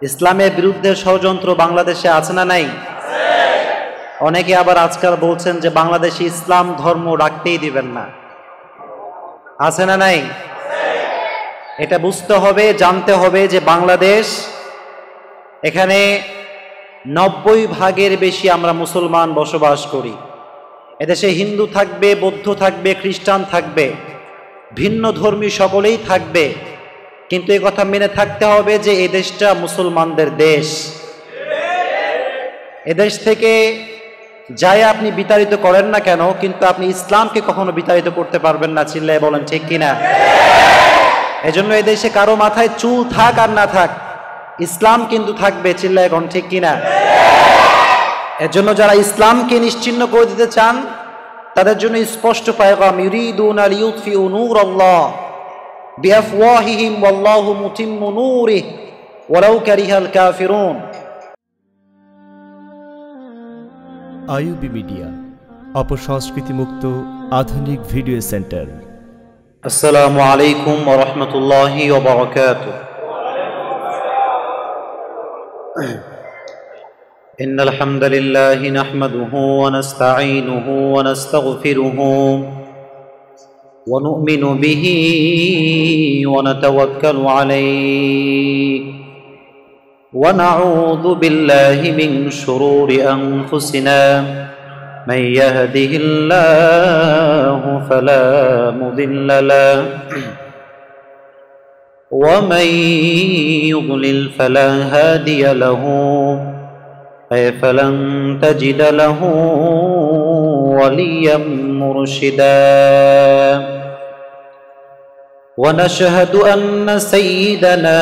ইসলামের বিরুদ্ধে ষড়যন্ত্র বাংলাদেশে আছে না নাই? অনেকে আবার আজকাল বলছেন যে বাংলাদেশে ইসলাম ধর্ম রাখতেই দিবেন না। আছে না নাই? এটা বুঝতে হবে, জানতে হবে যে বাংলাদেশ, এখানে 90% বেশি আমরা মুসলমান বসবাস করি। এদেশে হিন্দু থাকবে, বৌদ্ধ থাকবে, খ্রিস্টান থাকবে, ভিন্ন ধর্মী সকলেই থাকবে, কিন্তু এই কথা মেনে থাকতে হবে যে এই দেশটা মুসলমানদের দেশ। এদেশ থেকে যাই আপনি বিতাড়িত করেন না কেন, কিন্তু আপনি ইসলামকে কখনো বিতাড়িত করতে পারবেন না। চিল্লায় বলেন ঠিক কিনা? এজন্য এই দেশে কারো মাথায় চুল থাক আর না থাক, ইসলাম কিন্তু থাকবে। চিল্লায় এখন ঠিক কিনা? এর জন্য যারা ইসলামকে নিশ্চিহ্ন করে দিতে চান তাদের জন্য স্পষ্ট পায়গাম, ইউরিদুনা লিইউতফিউ নূরাল্লাহ বিআফওয়াহিহিম ওয়াল্লাহু মুতিম্মু নূরিহি ওয়ালাউ কারিহাল কাফিরুন। আইইউবি মিডিয়া, অপসংস্কৃতি মুক্ত আধুনিক ভিডিও সেন্টার। আসসালামু আলাইকুম ওয়া রাহমাতুল্লাহি ওয়া বারাকাতুহু। ইন্নাল হামদালিল্লাহি নাহমাদুহু ওয়া নাস্তাঈনুহু ওয়া নাস্তাগফিরুহু ওয়া নু'মিনু বিহি ওয়া নাতাওয়াক্কালু আলাইহি ওয়া নাউযু বিল্লাহি মিন শুরুরি আনফুসিনা মান ইয়াহদিহিল্লাহু ফালা মুদিল্লা লাহু ওয়া মান ইউদ্লিল ফালা হাদিয়া লাহু فلن تجد له وليا مرشدا ونشهد أن سيدنا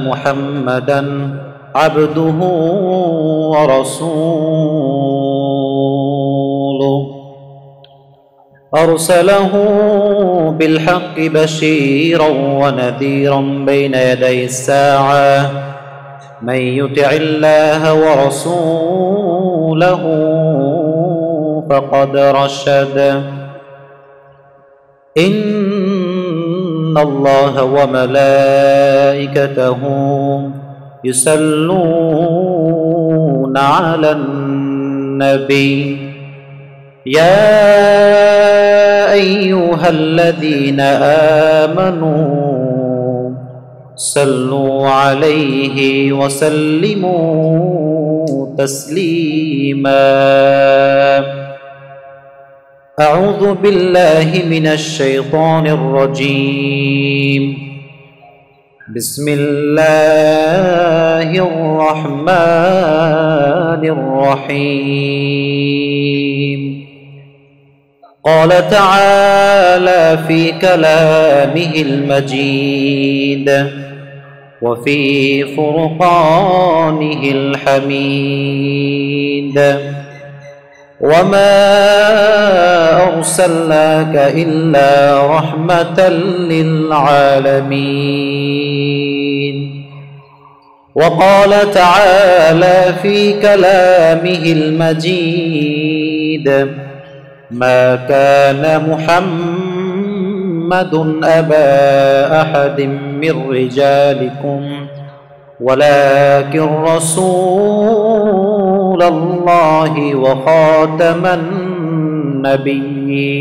محمدا عبده ورسوله أرسله بالحق بشيرا ونذيرا بين يدي الساعة من يطع الله ورسوله فقد رشد إن الله وملائكته يصلون على النبي يا أيها الذين آمنوا صلوا عليه وسلموا تسليما أعوذ بالله من الشيطان الرجيم بسم الله الرحمن الرحيم قال تعالى في كلامه المجيد وفي فرقانه الحميد وما أرسلناك إلا رحمة للعالمين وقال تعالى في كلامه المجيد ما كان محمد أبا أحد من رجالكم ولكن رسول الله وخاتم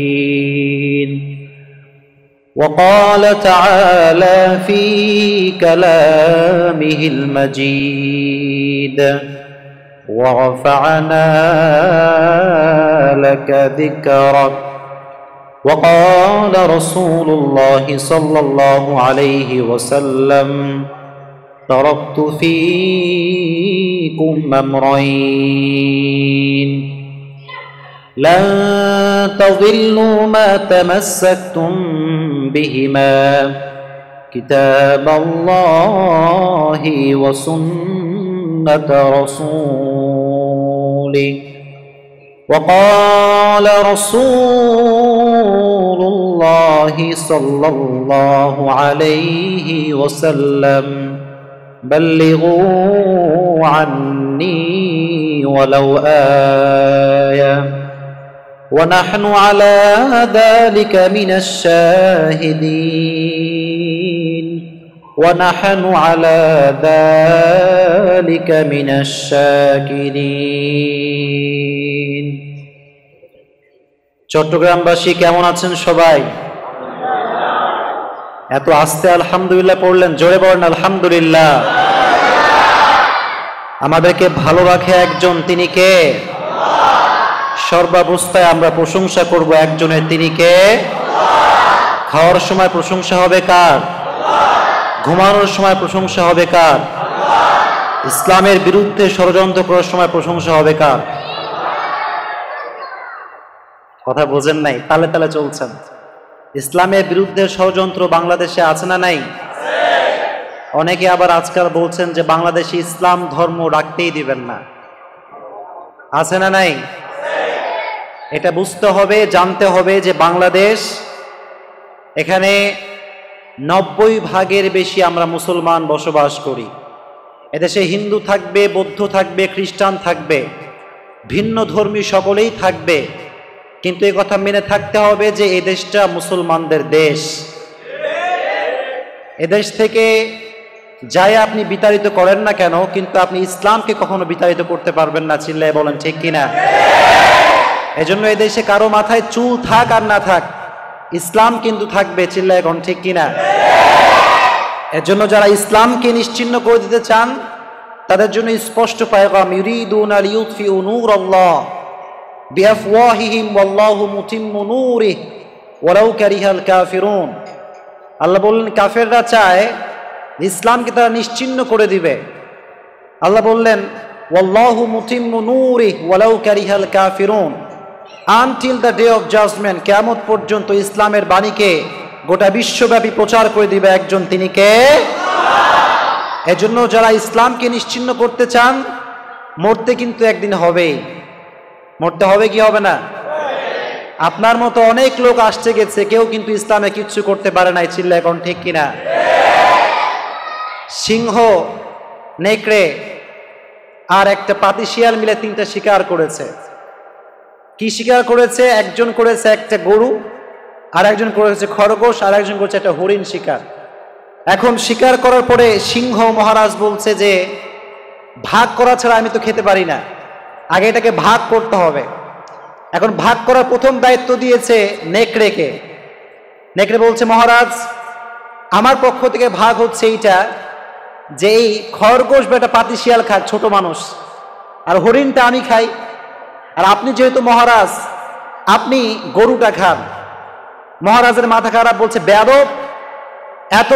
النبيين وقال تعالى في كلامه المجيد ورفعنا لك ذكرك وقال رسول الله صلى الله عليه وسلم تركت فيكم أمرين لن تضلوا ما تمسكتم بهما كتاب الله وسنة رسوله وقال رسول الله صلى الله عليه وسلم بلغوا عني ولو آية ونحن على ذلك من الشاهدين ونحن على ذلك من الشاكرين চট্টগ্রামবাসী কেমন আছেন সবাই? এত আস্তে আলহামদুলিল্লাহ পড়লেন, জোরে বলেন আলহামদুলিল্লাহ। আমাদেরকে ভালো রাখে একজন, তিনি কে? সর্বাবস্থায় আমরা প্রশংসা করব একজনের, তিনি কে? খাওয়ার সময় প্রশংসা হবে কার? ঘুমানোর সময় প্রশংসা হবে কার? ইসলামের বিরুদ্ধে ষড়যন্ত্র করার সময় প্রশংসা হবে কার? কথা বোঝেন নাই, তালে তালে চলছেন। ইসলামের বিরুদ্ধে ষড়যন্ত্র বাংলাদেশে আছে না নাই? অনেকে আবার আজকাল বলছেন যে বাংলাদেশে ইসলাম ধর্ম রাখতেই দিবেন না, আছে না নাই? এটা বুঝতে হবে, জানতে হবে যে বাংলাদেশ, এখানে 90% বেশি আমরা মুসলমান বসবাস করি। এদেশে হিন্দু থাকবে, বৌদ্ধ থাকবে, খ্রিস্টান থাকবে, ভিন্ন ধর্মী সকলেই থাকবে, কিন্তু এই কথা মেনে থাকতে হবে যে এই দেশটা মুসলমানদের দেশ। এদেশ থেকে যাই আপনি বিতাড়িত করেন না কেন, কিন্তু আপনি ইসলামকে কখনো বিতাড়িত করতে পারবেন না। চিল্লায় বলেন ঠিক কিনা? এজন্য এই দেশে কারো মাথায় চুল থাক আর না থাক, ইসলাম কিন্তু থাকবে। চিল্লায় বলেন ঠিক কিনা? এজন্য যারা ইসলামকে নিশ্চিহ্ন করে দিতে চান তাদের জন্য স্পষ্ট পায়গাম, ইউরিদুনা লিইউতফিউ নূরাল্লাহ বিআফওয়াহিহিম ওয়াল্লাহু মুতিম্মু নূরিহি ওয়ালাউ কারিহাল কাফিরুন। আল্লাহ বললেন কাফেররা চায় ইসলামকে তারা নিশ্চিহ্ন করে দিবে। আল্লাহ বললেন ওয়াল্লাহু মুতিম্মু নূরিহি ওয়ালাউ কারিহাল কাফিরুন, until the day of judgement, কিয়ামত পর্যন্ত ইসলামের বাণীকে গোটা বিশ্বব্যাপী প্রচার করে দিবে একজন, তিনি কে? এজন্য যারা ইসলামকে নিশ্চিহ্ন করতে চান মরতে কিন্তু একদিন হবেই। মরতে হবে কি হবে না? আপনার মতো অনেক লোক আসছে গেছে, কেউ কিন্তু ইসলামে কিচ্ছু করতে পারে নাই। চিল্লা এখন ঠিক কিনা? সিংহ, নেকড়ে আর একটা পাতি শিয়াল মিলে 3টা শিকার করেছে। কি শিকার করেছে? একজন করেছে একটা গরু, আর একজন করেছে খরগোশ, আর একজন করেছে একটা হরিণ শিকার। এখন শিকার করার পরে সিংহ মহারাজ বলছে যে ভাগ করা ছাড়া আমি তো খেতে পারি না, আগে এটাকে ভাগ করতে হবে। এখন ভাগ করার প্রথম দায়িত্ব দিয়েছে নেকড়েকে। নেকড়ে বলছে মহারাজ, আমার পক্ষ থেকে ভাগ হচ্ছে এইটা যে এই খরগোশ বা একটা পাতি শিয়াল খায় ছোট মানুষ, আর হরিণটা আমি খাই, আর আপনি যেহেতু মহারাজ আপনি গরুটা খান। মহারাজের মাথা খারাপ, বলছে বেয়াদব, এত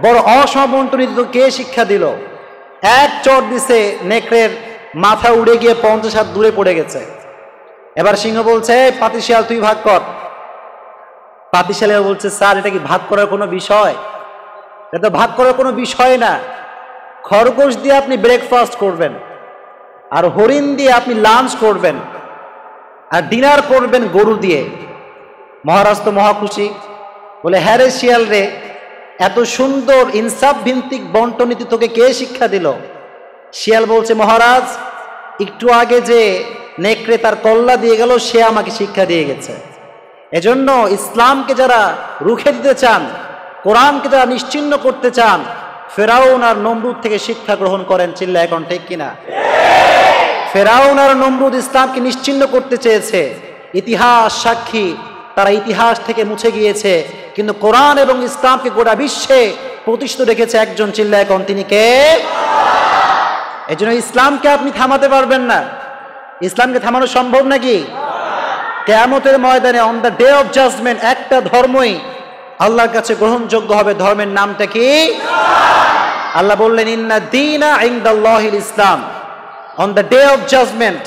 বড় অসমবন্টনীতি তো কে শিক্ষা দিল? এক চট দিছে, নেকড়ের মাথা উড়ে গিয়ে 50 হাত দূরে পড়ে গেছে। এবার সিংহ বলছে পাতি শিয়াল তুই ভাগ কর। পাতি শিয়াল বলছে স্যার এটা কি ভাগ করার কোনো বিষয়? এটা তো ভাগ করার কোনো বিষয় না। খরগোশ দিয়ে আপনি ব্রেকফাস্ট করবেন, আর হরিণ দিয়ে আপনি লাঞ্চ করবেন, আর ডিনার করবেন গরু দিয়ে। মহারাজ তো মহা খুশি, বলে হ্যাঁ রে শিয়াল রে, এত সুন্দর ইনসাফ ভিত্তিক বন্টনীতি তোকে কে শিক্ষা দিল? শিয়াল বলছে মহারাজ একটু আগে যে নেকড়ে তার কল্লা দিয়ে গেল সে আমাকে শিক্ষা দিয়ে গেছে। এজন্য ইসলামকে যারা রুখে দিতে চান, কোরআনকে যারা নিশ্চিহ্ন করতে চান, ফেরাউন আর নমরুদ থেকে শিক্ষা গ্রহণ করেন। চিল্লা এখন ঠিক কিনা? ফেরাউন আর নমরুদ ইসলামকে নিশ্চিহ্ন করতে চেয়েছে, ইতিহাস সাক্ষী, তারা ইতিহাস থেকে মুছে গিয়েছে, কিন্তু কোরআন এবং ইসলামকে গোটা বিশ্বে প্রতিষ্ঠিত রেখেছে একজন। চিল্লা এখন তিনি কে? এজন্য ইসলামকে আপনি থামাতে পারবেন না। ইসলামকে থামানো সম্ভব নাকি? কিয়ামতের ময়দানে on the day of judgement একটা ধর্মই আল্লাহর কাছে গ্রহণযোগ্য হবে। ধর্মের নামটা কি? আল্লাহ বললেন ইন্না দীনা ইনদাল্লাহিল ইসলাম। On the day of judgement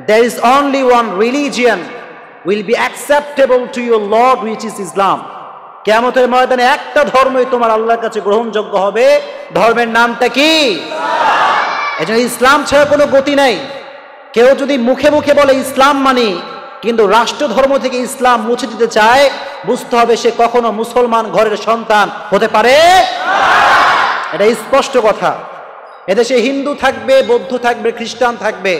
there is only one religion will be acceptable to your Lord, which is Islam. কিয়ামতের ময়দানে একটা ধর্মই তোমার আল্লাহর কাছে গ্রহণযোগ্য হবে। ধর্মের নামটা কি? এজন্য ইসলাম ছাড়া কোনো গতি নাই। কেউ যদি মুখে মুখে বলে ইসলাম মানি, কিন্তু রাষ্ট্র ধর্ম থেকে ইসলাম মুছে দিতে চায়, বুঝতে হবে সে কখনো মুসলমান ঘরের সন্তান হতে পারে। এটা স্পষ্ট কথা। এদেশে হিন্দু থাকবে, বৌদ্ধ থাকবে, খ্রিস্টান থাকবে,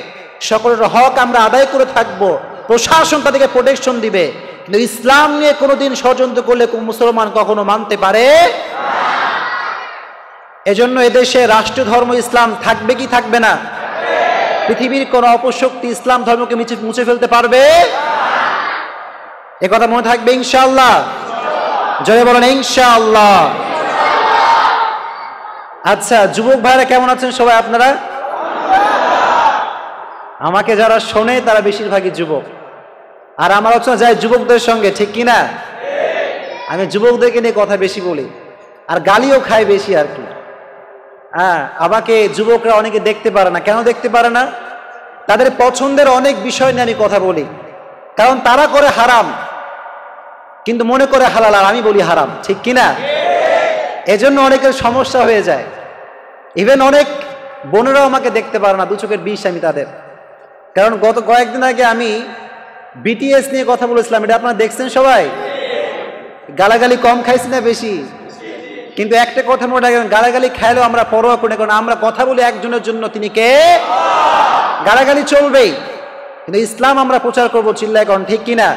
সকলের হক আমরা আদায় করে থাকব, প্রশাসন তাদেরকে প্রোটেকশন দিবে, কিন্তু ইসলাম নিয়ে কোনোদিন ষড়যন্ত্র করলে মুসলমান কখনো মানতে পারে। এজন্য এদেশে রাষ্ট্র ধর্ম ইসলাম থাকবে কি থাকবে না? পৃথিবীর কোন অপশক্তি ইসলাম ধর্মকে মুছে ফেলতে পারবে? এ কথা মনে থাকবে ইনশাআল্লাহ। জয় বলেন ইনশাআল্লাহ। আচ্ছা, যুবক ভাইরা কেমন আছেন সবাই আপনারা? আমাকে যারা শোনে তারা বেশিরভাগই যুবক, আর আমার আলোচনা যায় যুবকদের সঙ্গে, ঠিক কিনা? আমি যুবকদেরকে নিয়ে কথা বেশি বলি আর গালিও খাই বেশি আর কি। হ্যাঁ, আমাকে যুবকরা অনেকে দেখতে পারে না। কেন দেখতে পারে না? তাদের পছন্দের অনেক বিষয় নিয়ে আমি কথা বলি, কারণ তারা করে হারাম কিন্তু মনে করে হালাল, আর আমি বলি হারাম, ঠিক কিনা? এজন্য অনেকের সমস্যা হয়ে যায়। ইভেন অনেক বোনেরাও আমাকে দেখতে পারে না, দু চোখের বিষ আমি তাদের। কারণ গত কয়েকদিন আগে আমি বিটিএস নিয়ে কথা বলেছিলাম, এটা আপনারা দেখছেন সবাই? গালাগালি কম খাইছি না বেশি? কিন্তু একটা কথা মনে রাখবেন, গালাগালি খাইলেও আমরা পরোয়া করি না, কারণ আমরা কথা বলি একজনের জন্য, তিনি কে? গালাগালি চলবেই, কিন্তু ইসলাম আমরা প্রচার করবো, চিল্লায় কোন, ঠিক কিনা?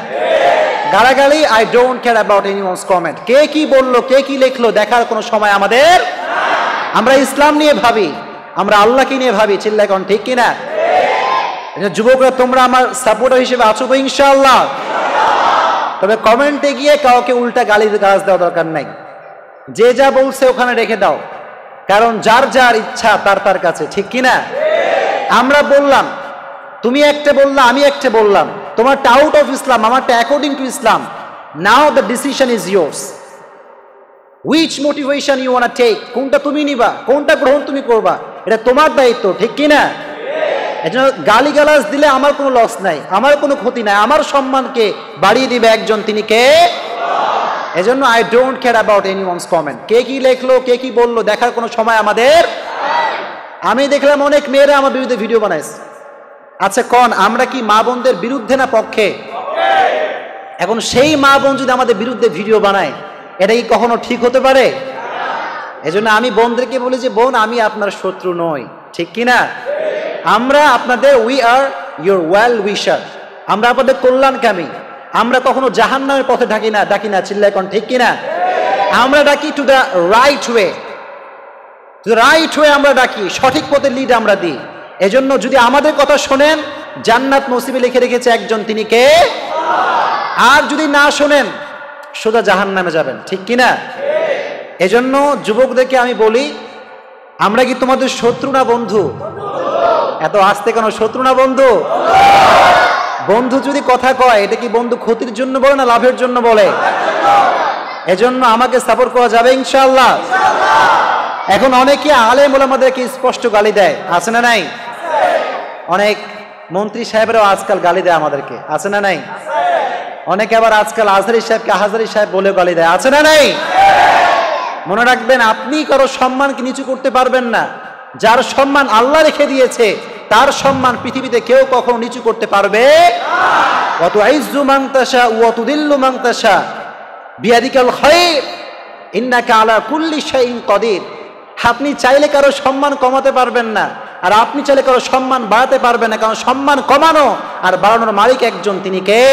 গালাগালি I don't care about anyone's comment, কে কি বললো কে কি লিখলো দেখার কোনো সময় আমাদের। আমরা ইসলাম নিয়ে ভাবি, আমরা আল্লাহকে নিয়ে ভাবি, চিল্লায় কোন, ঠিক কিনা? যুবকরা তোমরা আমার সাপোর্টার হিসেবে আছো তো ইনশাআল্লাহ। তবে কমেন্টে গিয়ে কাউকে উল্টা গালাজ দেওয়া দরকার নাই, যে যা বলছে ওখানে রেখে দাও, কারণ যার যার ইচ্ছা তার তার কাছে, ঠিক কিনা? আমরা বললাম, তুমি একটা বললা আমি একটা বললাম, তোমারটা আউট অফ ইসলাম, আমারটা according to Islam. Now the decision is yours, which motivation you want take, কোনটা তুমি নিবা, কোনটা গ্রহণ তুমি করবা, এটা তোমার দায়িত্ব, ঠিক কিনা? এজন্য গালিগালাজ দিলে আমার কোনো লস নাই, আমার কোনো ক্ষতি নাই, আমার সম্মানকে বাড়িয়ে দিবে একজন, তিনি কে? এজন্য I don't care about anyone's comment, কে কি লেখলো কে কি বললো দেখার কোনো সময় আমাদের। আমি দেখলাম অনেক মেয়েরা আমার বিরুদ্ধে ভিডিও বানাইছে। আচ্ছা কোন, আমরা কি মা বোনদের বিরুদ্ধে না পক্ষে? এখন সেই মা বোন যদি আমাদের বিরুদ্ধে ভিডিও বানায়, এটা কি কখনো ঠিক হতে পারে? এজন্য আমি বোনদেরকে বলি যে বোন, আমি আপনার শত্রু নই, ঠিক কিনা? আমরা আপনাদের, উই আর ইউর ওয়েল উইশার, আমরা আপনাদের কল্যাণকামী। আমরা কখনো জাহান্নামের পথে ডাকি না, চিল্লায় কোন, ঠিক কিনা? আমরা ডাকি to the right way, to the right way আমরা ডাকি, সঠিক পথে লিড আমরা দিই। এজন্য যদি আমাদের কথা শোনেন, জান্নাত নসিবে লিখে রেখেছে একজন, তিনি কে? আর যদি না শোনেন, সোজা জাহান্নামে যাবেন, ঠিক কিনা? এজন্য যুবকদেরকে আমি বলি, আমরা কি তোমাদের শত্রু না বন্ধু? এত আসতে কেন, শত্রু না বন্ধু? বন্ধু যদি কথা কয়, এটা কি বন্ধু ক্ষতির জন্য বলে না লাভের জন্য বলে? এজন্য আমাকে সাপোর্ট করা যাবে ইনশাআল্লাহ। এখন অনেকে আলেম ওলামাদেরকে স্পষ্ট গালি দেয়, আছে না নাই? অনেক মন্ত্রী সাহেবরাও আজকাল গালি দেয় আমাদেরকে, আছে না নাই? অনেকে আবার আজকাল আজহারি সাহেবকে আহাজারি সাহেব বলেও গালি দেয়, আছে না নাই? মনে রাখবেন, আপনি কারো সম্মানকে নিচু করতে পারবেন না। যার সম্মান আল্লাহ রেখে দিয়েছে, তার সম্মান পৃথিবীতে কেউ কখনো নিচু করতে পারবে না। ওয়া তুইজ্জু মান তাশা ওয়া তুদিল্লু মান তাশা বিয়াদিকাল খায়র ইন্নাকা আলা কুল্লি শাইইন কাদির। আপনি চাইলে কারো সম্মান কমাতে পারবেন না, আর আপনি চাইলে কারো সম্মান বাড়াতে পারবেন না, কারণ সম্মান কমানো আর বাড়ানোর মালিক একজন, তিনি কে?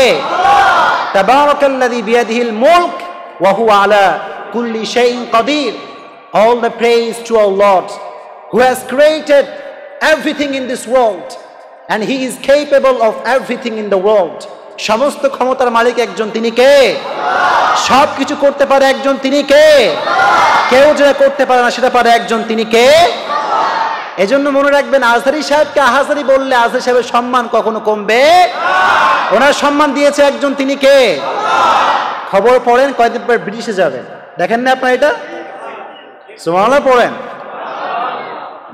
তাবারাকাল্লাযী বিয়াদিহিল মুলক ওয়া হুয়া আলা কুল্লি শাইইন Kadir. All the praise to our Lord who has created everything in this world and he is capable of everything in the world. সমস্ত ক্ষমতার মালিক একজন, তিনি কে? সব কিছু করতে পারে একজন, তিনি কে? কেউ যেটা করতে পারে না সেটা পারে একজন, তিনি কে? এজন্য মনে রাখবেন, আজহারি সাহেবকে আহাজারি বললে আজহারি সাহেবের সম্মান কখনো কমবে না। ওনার সম্মান দিয়েছে একজন, তিনি কে? খবর পড়েন, কয়েকদিন পর ব্রিটিশে যাবেন, দেখেন না আপনার এটা? সুবহানাল্লাহ পড়েন,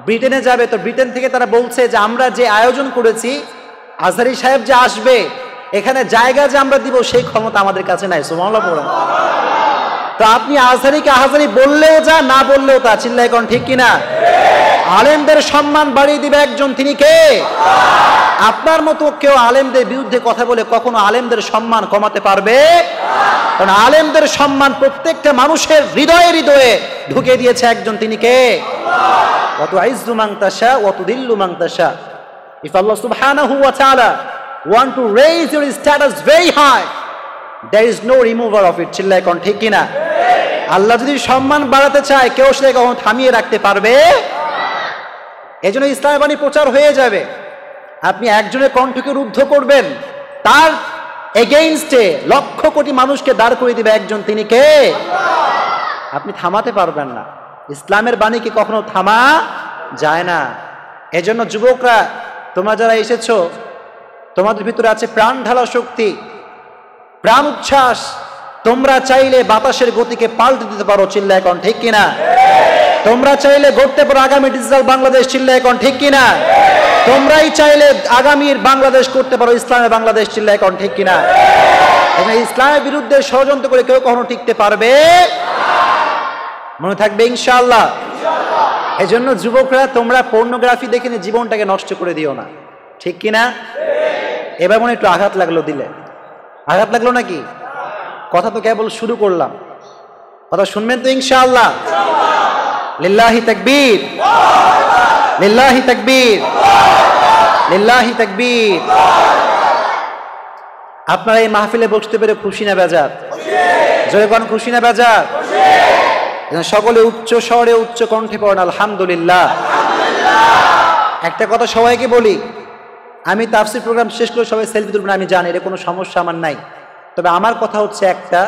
ব্রিটেনে যাবে। তো ব্রিটেন থেকে তারা বলছে যে আমরা যে আয়োজন করেছি, আজহারি সাহেব যে আসবে, এখানে জায়গা যে আমরা দিব সেই ক্ষমতা আমাদের কাছে নাই। সুবহানাল্লাহ পড়েন। তো আপনি আজহারিকে আহাজারি বললেও যা, না বললেও তা, চিল্লায় কোন, ঠিক কিনা? আলেমদের সম্মান বাড়িয়ে দিবে একজন, তিনি কে? আপনার মতো কেউ আলেমদের বিরুদ্ধে কথা বলে কখনো আলেমদের সম্মান কমাতে পারবে? কারণ আলেমদের সম্মান প্রত্যেকটা মানুষের হৃদয়ে হৃদয়ে ঢুকে দিয়েছে একজন, তিনি কে? ওয়া তুইজ্জু মান তাশা ওয়া তুদিল্লু মান তাশা। If Allah subhanahu wa ta'ala want to raise your status very high, there is no remover of it, চিল্লায় কোন, ঠিক কিনা? আল্লাহ যদি সম্মান বাড়াতে চায় কেউ সেটাকে কখনো থামিয়ে রাখতে পারবে। এই জন্য ইসলামের বাণী প্রচার হয়ে যাবে। আপনি একজনের কণ্ঠকে রুদ্ধ করবেন, তার এগেইনস্টে লক্ষ কোটি মানুষকে দাঁড় করে দিবে একজন, তিনি কে? আপনি থামাতে পারবেন না। ইসলামের বাণীকে কখনো থামা যায় না। এজন্য যুবকরা, তোমরা যারা এসেছো, তোমাদের ভিতরে আছে প্রাণ ঢালা শক্তি, প্রাণ উচ্ছ্বাস। তোমরা চাইলে বাতাসের গতিকে পাল্টে দিতে পারো, চিল্লা এখন ঠিক কিনা? তোমরা চাইলে গড়তে পারো আগামী ডিজিটাল বাংলাদেশ, চিল্লা এখন ঠিক কিনা? তোমরাই চাইলে আগামীর বাংলাদেশ করতে পারো ইসলামের বাংলাদেশ, চিল্লা এখন ঠিক কিনা? ইসলামের বিরুদ্ধে ষড়যন্ত্র করে কেউ কখনো টিকতে পারবে? মনে থাকবে ইনশাআল্লাহ। এই জন্য যুবকরা, তোমরা পর্নোগ্রাফি দেখে জীবনটাকে নষ্ট করে দিও না, ঠিক কিনা? এবার মনে একটু আঘাত লাগলো, দিলে আঘাত লাগলো নাকি? কথা তো কেবল শুরু করলাম, কথা শুনবেন তো ইনশাআল্লাহ। লিল্লাহি তাকবীর, লিল্লাহি তাকবীর, লিল্লাহি তাকবীর। আপনারা এই মাহফিলে বসতে পেরে খুশি না বেজার? জয় কোন খুশি না বেজার? সকলে উচ্চ স্বরে উচ্চ কণ্ঠে পড়েন আলহামদুলিল্লাহ। একটা কথা সবাইকে বলি, আমি তাফসীর প্রোগ্রাম শেষ করে সবাই সেলফি তুলবেন, আমি জানি, এর কোনো সমস্যা আমার নাই। তবে আমার কথা হচ্ছে একটা,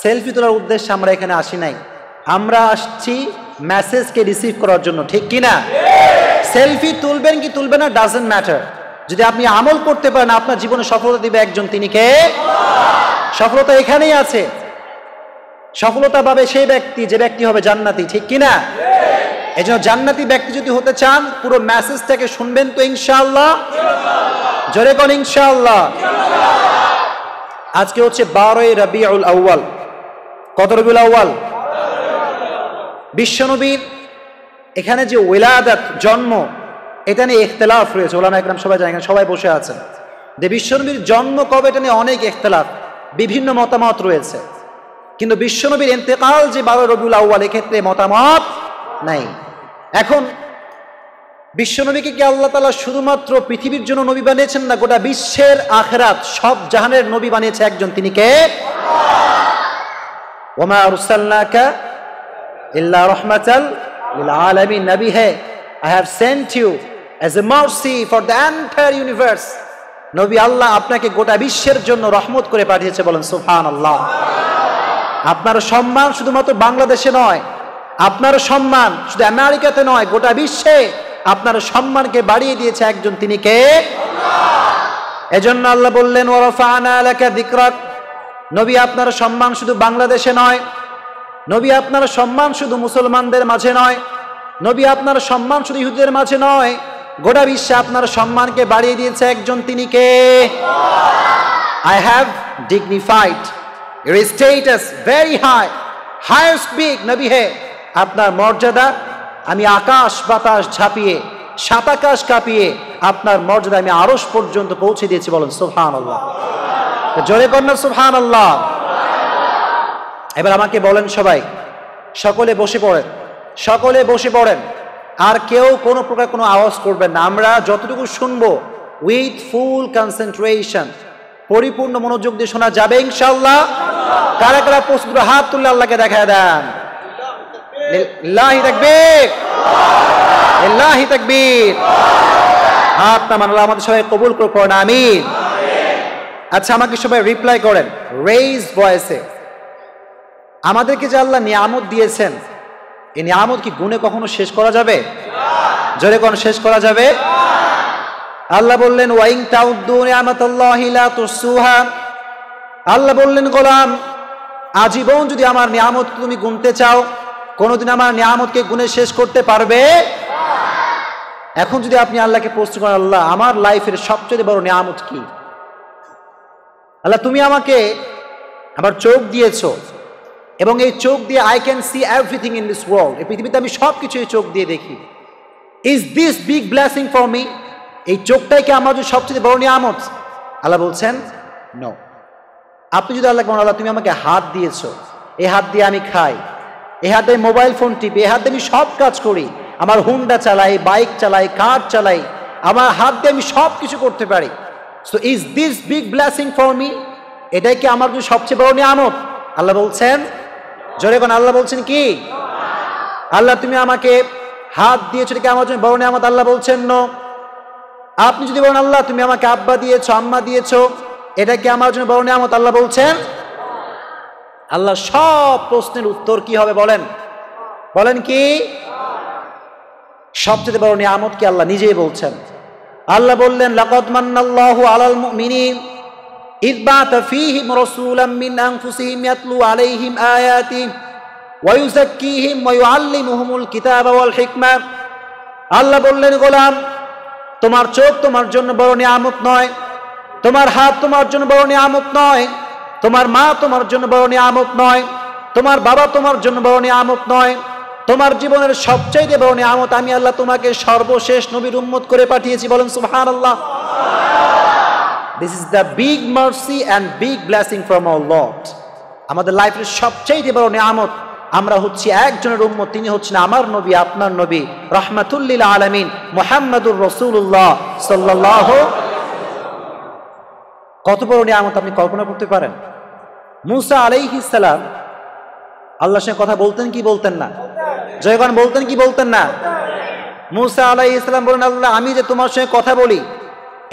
সেলফি তোলার উদ্দেশ্যে আমরা এখানে আসি নাই। আমরা আসছি মেসেজকে রিসিভ করার জন্য, ঠিক কিনা? সেলফি তুলবেন কি তুলবেন না ডাজন্ট ম্যাটার। যদি আপনি আমল করতে পারেন, আপনার জীবনে সফলতা দিবে একজন, তিনি কে? সফলতা এখানেই আছে। সফলতা পাবে সেই ব্যক্তি যে ব্যক্তি হবে জান্নাতি, ঠিক কিনা? এই জন্য জান্নাতি ব্যক্তি যদি হতে চান, পুরো মেসেজটাকে শুনবেন তো ইনশাআল্লাহ। জোরে কোন ইনশাআল্লাহ। আজকে হচ্ছে 12ই রবিউল আউয়াল। কত রবিউল আউয়াল? বিশ্বনবীর এখানে যে ওয়ালাদাত, জন্ম, এটা নিয়ে ইখতিলাফ রয়েছে। ওলামা একরাম সবাই জানেন, সবাই বসে আছেন, যে বিশ্বনবীর জন্ম কবে, এটা নিয়ে অনেক ইখতিলাফ, বিভিন্ন মতামত রয়েছে। কিন্তু বিশ্বনবীর ইন্তেকাল যে 12 রবিউল আউয়াল, এক্ষেত্রে মতামত নাই। এখন বিশ্বনবীকে কি আল্লাহ তাআলা শুধুমাত্র পৃথিবীর জন্য নবী বানিয়েছেন না গোটা বিশ্বের, আখিরাত, সব জাহানের নবী বানিয়েছে একজন, তিনি কে? ওয়া মা আরসালনাকা ইল্লা রাহমাতাল লিল আলামিন। নবী হে, I have sent you as a mercy for the entire universe। নবী, আল্লাহ আপনাকে গোটা বিশ্বের জন্য রহমত করে পাঠিয়েছে, বলেন সুবহানাল্লাহ। আপনার সম্মান শুধুমাত্র বাংলাদেশে নয়, আপনার সম্মান শুধু আমেরিকাতে নয়, গোটা বিশ্বে আপনার সম্মানকে বাড়িয়ে দিয়েছে একজন, তিনি কে? এজন্য আল্লাহ বললেন ওয়া রাফা'না লাকা যিকরাক। নবী, আপনার সম্মান শুধু বাংলাদেশে নয়, নবী আপনার সম্মান শুধু মুসলমানদের মাঝে নয়, নবী আপনার সম্মান শুধু ইহুদিদের মাঝে নয়, গোটা বিশ্বে আপনার সম্মানকে বাড়িয়ে দিয়েছে একজন, তিনি কে? I have dignified your status very high, highest big। নবী হে, আপনার মর্যাদা আমি আকাশ বাতাস ঝাঁপিয়ে, সাত আকাশ কাঁপিয়ে আপনার মর্যাদা আমি আরশ পর্যন্ত পৌঁছে দিয়েছি, বলেন সুবহানাল্লাহ। জোরে কন্যা সুবহানাল্লাহ। এবার আমাকে বলেন সবাই, সকলে বসে পড়েন, সকলে বসে পড়েন, আর কেউ কোনো প্রকার কোনো আওয়াজ করবেন না। আমরা যতটুকু শুনবো উইথ ফুল কনসেন্ট্রেশন, পরিপূর্ণ মনোযোগ দিয়ে শোনা যাবে ইনশাআল্লাহ। কারা কারা প্রস্তুত, হাত তুলে আল্লাহকে দেখায় দেন। লিল্লাহি তাকবীর, লিল্লাহি তাকবীর। হাত নামান, আল্লাহ আমাদের সবাই কবুল করে পড়েন, আমিন। আচ্ছা, আমাকে সবাই রিপ্লাই করেন রেইজ ভয়েসে। আমাদেরকে যে আল্লাহ নিয়ামত দিয়েছেন, এই নিয়ামত কি গুণে কখনো শেষ করা যাবে? জোরে কোন শেষ করা যাবে? আল্লাহ বললেন ওয়া ইন তাউদ্দু নি'মাতাল্লাহি লা তুহসুহা। আল্লাহ বললেন, গোলাম, আজীবন যদি আমার নিয়ামত তুমি গুনতে চাও, কোনোদিন আমার নিয়ামতকে গুণে শেষ করতে পারবে? এখন যদি আপনি আল্লাহকে প্রশ্ন করেন, আল্লাহ আমার লাইফের সবচেয়ে বড় নিয়ামত কি? আল্লাহ তুমি আমাকে আমার চোখ দিয়েছো, এবং এই চোখ দিয়ে I can see everything in this world, এই পৃথিবীতে আমি সব কিছু এই চোখ দিয়ে দেখি। Is this big blessing for me? এই চোখটাই কি আমার জন্য সবচেয়ে বড় নিয়ামত? আল্লাহ বলছেন নো। আপনি যদি আল্লাহ বলেন, আল্লাহ তুমি আমাকে হাত দিয়েছো, এই হাত দিয়ে আমি খাই, এই হাত দিয়ে মোবাইল ফোন টিপি, এই হাত দিয়ে আমি সব কাজ করি, আমার হুন্ডা চালাই, বাইক চালাই, কার চালাই, আমার হাত দিয়ে আমি সব কিছু করতে পারি। So is this big blessing for me? এটাই কি আমার জন্য সবচেয়ে বড় নিয়ামত? আল্লাহ বলছেন জোরে কোন আল্লাহ বলছেন কি? আল্লাহ তুমি আমাকে হাত দিয়েছো, এটা কি আমার জন্য বড় নিয়ামত? আল্লাহ বলছেন নো। আপনি যদি বলেন আল্লাহ তুমি আমাকে আব্বা দিয়েছো, আম্মা দিয়েছো, এটা কি আমার জন্য বড় নিয়ামত? আল্লাহ বলছেন। আল্লাহ সব প্রশ্নের উত্তর কি হবে বলেন? বলেন কি? সবচেয়ে বড় নিয়ামত কি? আল্লাহ নিজেই বলছেন। আল্লাহ বললেন লাকাদ মান্নাল্লাহু আলাল মুমিনিন ইয বা'আথা ফীহিম রাসূলাম মিন আনফুসিহিম ইয়াতলু আলাইহিম আয়াতিহি ওয়া ইউযাক্কিহিম ওয়া ইউআল্লিমুহুমুল কিতাবা ওয়াল হিকমা। আল্লাহ বললেন গোলাম তোমার চোখ তোমার জন্য বড় নিয়ামত নয়, তোমার হাত তোমার জন্য বড় নিয়ামত নয়, তোমার মা তোমার জন্য বড় নিয়ামত নয়, তোমার বাবা তোমার জন্য বড় নিয়ামত নয়, তোমার জীবনের সবচাইতে বড় নিয়ামত আমি আল্লাহ তোমাকে সর্বশেষ নবীর উম্মত করে পাঠিয়েছি। বলেন সুবহানাল্লাহ। This is the big mercy and big blessing from our Lord. আমাদের লাইফের সবচাইতে বড় নিয়ামত আমরা হচ্ছি একজনের উম্মত, তিনি হচ্ছেন আমার নবী, আপনার নবী, রাহমাতুল লিল আলামিন মুহাম্মাদুর রাসূলুল্লাহ সাল্লাল্লাহু। কত বড় নিয়ামত আপনি কল্পনা করতে পারেন? মুসা আলাইহিস সালাম আল্লাহর সঙ্গে কথা বলতেন কি বলতেন না? জয়গান বলতেন কি বলতেন না? মুসা আলাইহিস সালাম বলেন আল্লাহ আমি যে তোমার সঙ্গে কথা বলি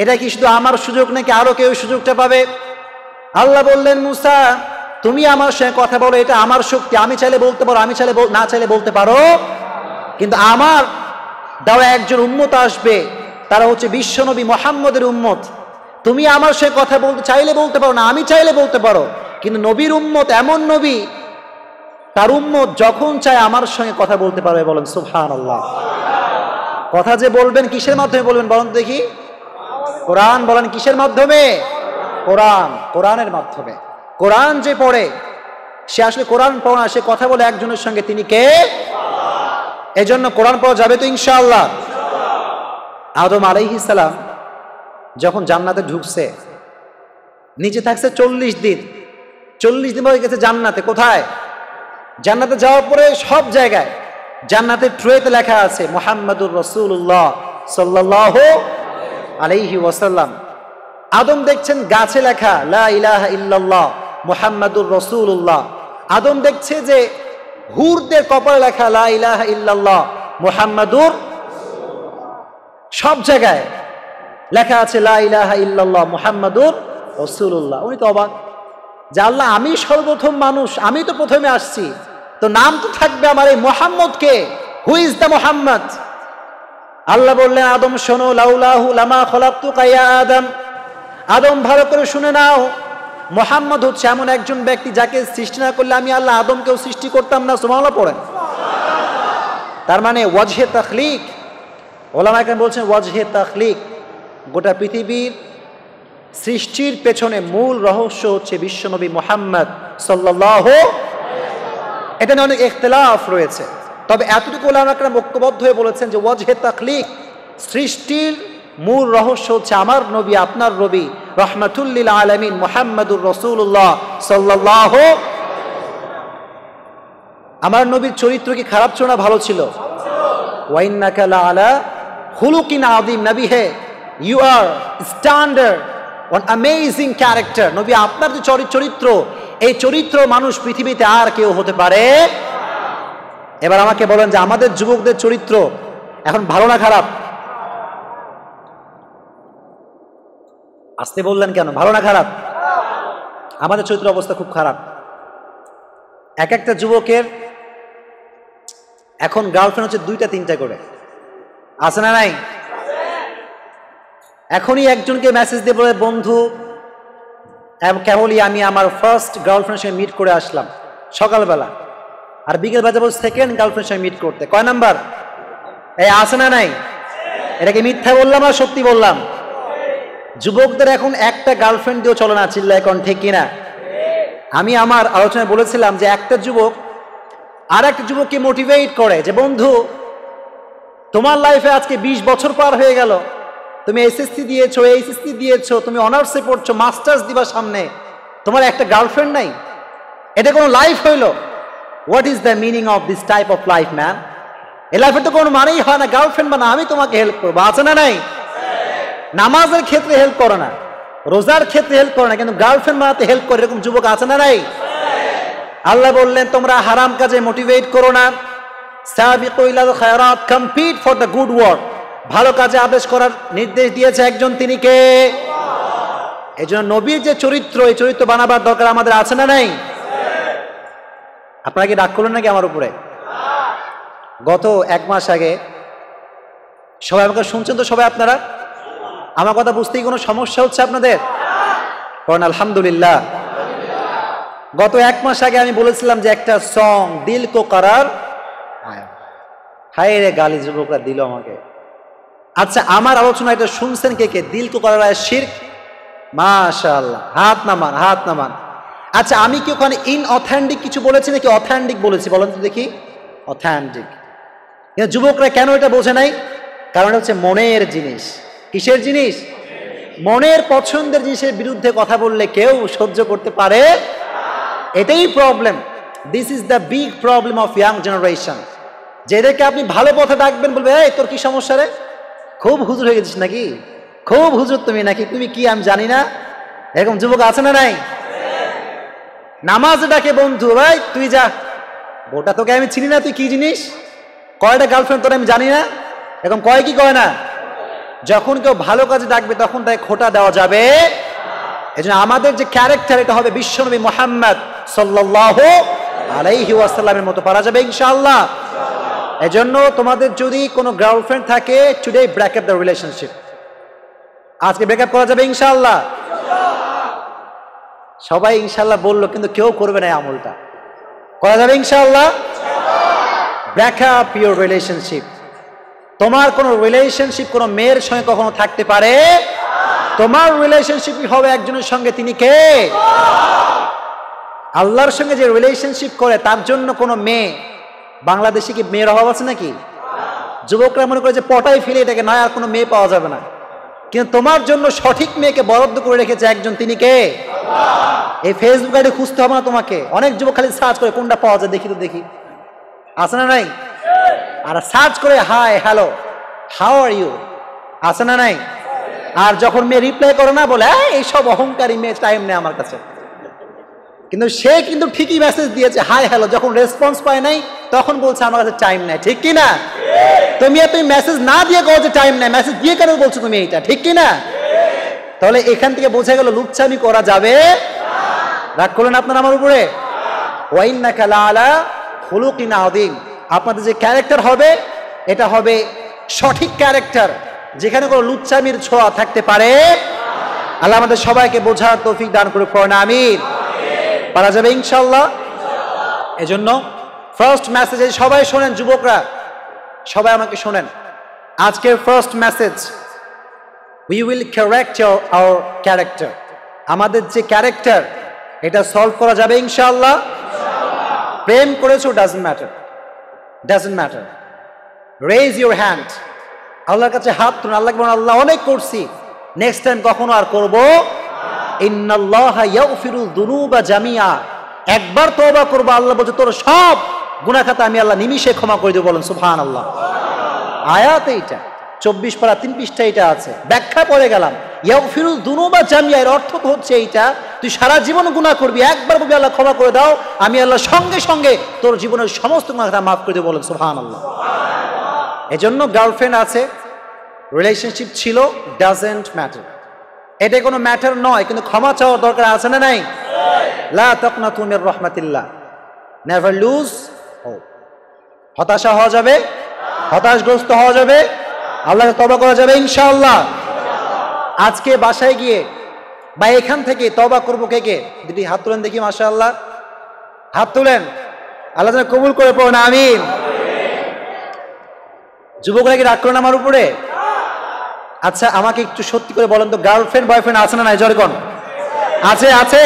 এটা কি শুধু আমার সুযোগ নাকি আরো কেউ সুযোগটা পাবে? আল্লাহ বললেন মুসা তুমি আমার সঙ্গে কথা বলো, এটা আমার শক্তি, আমি চাইলে বলতে পারো, আমি চাইলে না চাইলে বলতে পারো, কিন্তু আমার দ্বারা একজন উম্মত আসবে, তারা হচ্ছে বিশ্বনবী মুহাম্মদের উম্মত। তুমি আমার সঙ্গে কথা বলতে চাইলে বলতে পারো না, আমি চাইলে বলতে পারো, কিন্তু নবীর উম্মত এমন নবী তার উম্মত যখন চায় আমার সঙ্গে কথা বলতে পারবে। বলেন সুবহানাল্লাহ। কথা যে বলবেন কিসের মাধ্যমে বলবেন বলেন দেখি? কোরআন। বলেন কিসের মাধ্যমে? কোরআন। কোরআনের মাধ্যমে। কোরআন যে পড়ে সে আসলে কোরআন পড়ে না, সে কথা বলে একজনের সঙ্গে, তিনি কে? এজন্য কোরআন পড়া যাবে তো ইনশাআল্লাহ। আদম আলাইহিস সালাম যখন জান্নাতে ঢুকছে, নিচে থাকছে 40 দিন। 40 দিন পরে গেছে জান্নাতে। কোথায়? জান্নাতে যাওয়ার পরে সব জায়গায় জান্নাতের ট্রেতে লেখা আছে মুহাম্মাদুর রাসূলুল্লাহ সাল্লাল্লাহু আলাইহি ওয়াসাল্লাম। আদম দেখছেন গাছে লেখা লা ইলাহা ইল্লাল্লাহ মুহাম্মাদুর রাসূলুল্লাহ। আদম দেখছে যে হুরদের কপালে লেখা লা ইলাহা ইল্লাল্লাহ মুহাম্মাদুর, সব জায়গায় লেখা আছে লা ইলাহা ইল্লাল্লাহ মুহাম্মাদুর রাসূলুল্লাহ। উনি তো অবাক যে আল্লাহ আমি সর্বপ্রথম মানুষ, আমি তো প্রথমে আসছি, তো নাম তো থাকবে আমার এই মুহাম্মদ কে? Who is the Muhammad? Allah বললেন আদম শোনো লাউলাহু লামা খলাকতুকা ইয়া আদম। আদম ভালো করে শুনে নাও, মুহাম্মদ হচ্ছে এমন একজন ব্যক্তি যাকে সৃষ্টি না করলে আমি আল্লাহ আদমকেও সৃষ্টি করতাম না। সুবহানাল্লাহ পড়েন। তার মানে ওয়াজহে তাখলিক, ওলামা কেন বলছেন ওয়াজহে তাখলিক, গোটা পৃথিবীর সৃষ্টির পেছনে মূল রহস্য হচ্ছে বিশ্বনবী মুহাম্মদ সাল্লাল্লাহু। এটা নিয়ে অনেক ইখতিলাফ রয়েছে, তবে এতটুকু ওলামা কেরাম ঐক্যবদ্ধ হয়ে বলেছেন যে ওয়াজহে তাখলিক, সৃষ্টির মূল রহস্য হচ্ছে আমার নবী, আপনার নবী, রাহমাতুল লিল আলামিন মুহাম্মাদুর রাসূলুল্লাহ সাল্লাল্লাহু। আমার নবীর চরিত্র কি খারাপ ছিল না ভালো ছিল? ওয়া ইন্নাকা লাআলা খুলুকিন আযীম। নবী হে, you are standard one amazing character. নবী আপনার যে চরিত্র, এই চরিত্র মানুষ পৃথিবীতে আর কেউ হতে পারে। এবার আমাকে বলেন যে আমাদের যুবকদের চরিত্র এখন ভালো না খারাপ? আসতে বললেন কেন? ভালো না খারাপ? আমাদের চরিত্র অবস্থা খুব খারাপ। এক একটা যুবকের এখন গার্লফ্রেন্ড হচ্ছে 2টা 3টা করে, আছে না নাই? এখনই একজনকে মেসেজ দিয়ে বলে বন্ধু কেবলই আমি আমার ফার্স্ট গার্লফ্রেন্ডের সঙ্গে মিট করে আসলাম সকালবেলা, আর বিকেল বাজে বল সেকেন্ড গার্লফ্রেন্ডের সঙ্গে মিট করতে। কয় নাম্বার? এই আছে না নাই? এটাকে মিথ্যা বললাম আর সত্যি বললাম? যুবকদের এখন একটা গার্লফ্রেন্ড দিয়েও চলে না, চিল্লায় কোন ঠিক কিনা? আমি আমার আলোচনায় বলেছিলাম যে একটা যুবক আর একটা যুবককে মোটিভেট করে যে বন্ধু তোমার লাইফে আজকে 20 বছর পার হয়ে গেল, তুমি এসএসসি দিয়েছো, এইচএসসি দিয়েছো, তুমি অনার্সে পড়ছো, মাস্টার্স দিবা সামনে, তোমার একটা গার্লফ্রেন্ড নাই, এটা কোনো লাইফ হইলো? What is the meaning of this type of life man? এই লাইফের তো কোনো মানেই হয় না গার্লফ্রেন্ড বানা আমি তোমাকে হেল্প করবো, আছে না নাই? নামাজের ক্ষেত্রে হেল্প করে না, রোজার ক্ষেত্রে হেল্প করে না, কিন্তু গার্লফ্রেন্ড বানাতে হেল্প করে, এরকম যুবক আছে না নাই? আল্লাহ বললেন তোমরা হারাম কাজে মোটিভেট করো না, সাবিকু ইলাল খায়রাত, compete for the good work, ভালো কাজে আদেশ করার নির্দেশ দিয়েছে একজন, তিনি কে? এই জন্য নবীর যে চরিত্র, এই চরিত্র বানাবার দরকার আমাদের আছে না নাই? আপনারা কি রাগ করলেন নাকি আমার উপরে? গত 1 মাস আগে সবাই আমাকে শুনছেন তো সবাই? আপনারা আমার কথা বুঝতেই কোনো সমস্যা হচ্ছে আপনাদের? কারণ আলহামদুলিল্লাহ গত 1 মাস আগে আমি বলেছিলাম যে একটা সং দিল কো করার, হায় রে গালি যুবকরা দিল আমাকে। আচ্ছা আমার আলোচনা এটা শুনছেন কে কে? দিল কো করার শিরক, মাশাআল্লাহ, হাত নামান, হাত নামান। আচ্ছা আমি কি ওখানে ইনঅথেন্টিক কিছু বলেছি নাকি অথেন্টিক বলেছি বলেন তো দেখি? অথেন্টিক। যুবকরা কেন এটা বোঝে নাই? কারণ এটা হচ্ছে মনের জিনিস। কিসের জিনিস? মনের পছন্দের জিনিসের বিরুদ্ধে কথা বললে কেউ সহ্য করতে পারে? এটাই problem. This is the big problem of young generation. যেদেরকে আপনি ভালো পথে ডাকবেন বলবে এই তোর কি সমস্যা রে, খুব হুজুর হয়ে গেছিস নাকি, খুব হুজুর তুমি নাকি, তুমি কি আমি জানি না, এরকম যুবক আছে না নাই? নামাজ ডাকে বন্ধু, ভাই তুই যা, ওটা তোকে আমি চিনি না, তুই কি জিনিস, কয়টা গার্লফ্রেন্ড তোর আমি জানি না, এরকম কয় কি কয় না? যখন কেউ ভালো কাজে ডাকবে তখন তাকে খোটা দেওয়া যাবে। এজন্য আমাদের যে ক্যারেক্টার এটা হবে বিশ্বনবী মুহাম্মদ সাল্লাল্লাহু আলাইহি ওয়াসাল্লামের মতো পারা যাবে ইনশাআল্লাহ। এজন্য তোমাদের যদি কোনো গার্লফ্রেন্ড থাকে, today break up the relationship, আজকে ব্রেকআপ করা যাবে ইনশাআল্লাহ। সবাই ইনশাআল্লাহ বললো কিন্তু কেউ করবে না এই আমলটা, করা যাবে ইনশাআল্লাহ। Break up your relationship. তোমার কোনো রিলেশনশিপ কোনো মেয়ের সঙ্গে কখনো থাকতে পারে? তোমার রিলেশনশিপ হবে একজনের সঙ্গে, তিনি কে? আল্লাহর সঙ্গে যে রিলেশনশিপ করে তার জন্য কোনো মেয়ে, বাংলাদেশে কি মেয়ের অভাব আছে নাকি? যুবকরা মনে করে যে পটাই ফেলে এটাকে, নয় আর কোনো মেয়ে পাওয়া যাবে না, কিন্তু তোমার জন্য সঠিক মেয়েকে বরাদ্দ করে রেখেছে একজন, তিনি কে? এই ফেসবুক আইডি খুঁজতে হবে না তোমাকে, অনেক যুবক খালি সার্চ করে কোনটা পাওয়া যায় দেখি তো দেখি, আছে না নাই? আর সার্চ করে hi hello how are you, আছে না নাই? আর যখন মেয়ে রিপ্লাই করে না বলে এইসব অহংকারী মেয়ে, টাইম নেই আমার কাছে, কিন্তু সে কিন্তু ঠিকই মেসেজ দিয়েছে হাই হ্যালো, যখন রেসপন্স পায় নাই তখন বলছে আমার কাছে টাইম নেই, ঠিক কি না? তুমি মেসেজ না দিয়ে কও যে টাইম নেই, মেসেজ দিয়ে কেন বলছো তুমি এইটা, ঠিক কি না? তাহলে এখান থেকে বোঝা গেল লুচ্চামি করা যাবে। রাগ করলেন আপনার আমার উপরে? ওয়াইন্নাকা লাআলা খুলুকিন আযীম। আপনাদের যে ক্যারেক্টার হবে এটা হবে সঠিক ক্যারেক্টার, যেখানে কোনো লুচ্চামির ছোঁয়া থাকতে পারে। আল্লাহ আমাদের সবাইকে বোঝার তৌফিক দান করুক, পড়েন আমিন। পারা যাবে ইনশাআল্লাহ। এজন্য ফার্স্ট মেসেজে সবাই শোনেন, যুবকরা সবাই আমাকে শোনেন, আজকের first message, we will correct our character. আমাদের যে ক্যারেক্টার এটা সলভ করা যাবে ইনশাআল্লাহ। প্রেম করেছো doesn't matter, doesn't matter, raise your hand, আল্লাহর কাছে হাত তুলুন, আল্লাহকে বলুন আল্লাহ অনেক করছি, নেক্সট টাইম কখনো আর করবো। ইন্নাল্লাহা ইয়াগফিরুয যুনুবা জামিআ, একবার তওবা করবো, আল্লাহ বলছে তোর সব গুনাহ খাতা আমি আল্লাহ নিমিষে ক্ষমা করে দেব, বলেন সুবহানাল্লাহ। আয়াত এইটা 24 পারা 3 পৃষ্ঠা এটা আছে, ব্যাখ্যা পড়ে গেলাম। ইয়াগফিরুয যুনুবা জামিআ এর অর্থ তো হচ্ছে এইটা, তুই সারা জীবন গুনাহ করবি, একবার বলবি আল্লাহ ক্ষমা করে দাও, আমি আল্লাহ সঙ্গে সঙ্গে তোর জীবনের সমস্ত গুনাহ খাতা মাফ করে দেব, বলেন সুবহানাল্লাহ। এজন্য গার্লফ্রেন্ড আছে, রিলেশনশিপ ছিল, ডাজন্ট ম্যাটার, এটা কোনো ম্যাটার নয়, কিন্তু ক্ষমা চাওয়ার দরকার আছে না নাই? লা তাকনাতু মির রাহমাতিল্লাহ, নেভার লুজ হোপ। হতাশা হওয়া যাবে, হতাশগ্রস্ত হওয়া যাবে, আল্লাহকে তওবা করা যাবে ইনশাআল্লাহ। আজকে বাসায় গিয়ে বা এখান থেকে তওবা করবো কে কে? দিদি হাত তুলেন দেখি, মাশাআল্লাহ, হাত তুলেন, আল্লাহ যেন কবুল করে, পড়ুন আমিন। যুবকরা কি রাগ করেন আমার উপরে? আচ্ছা আমাকে একটু সত্যি করে বলেন তো, গার্লফ্রেন্ড বয়ফ্রেন্ড আছে না নাই? জোরে কোন আছে? আছে।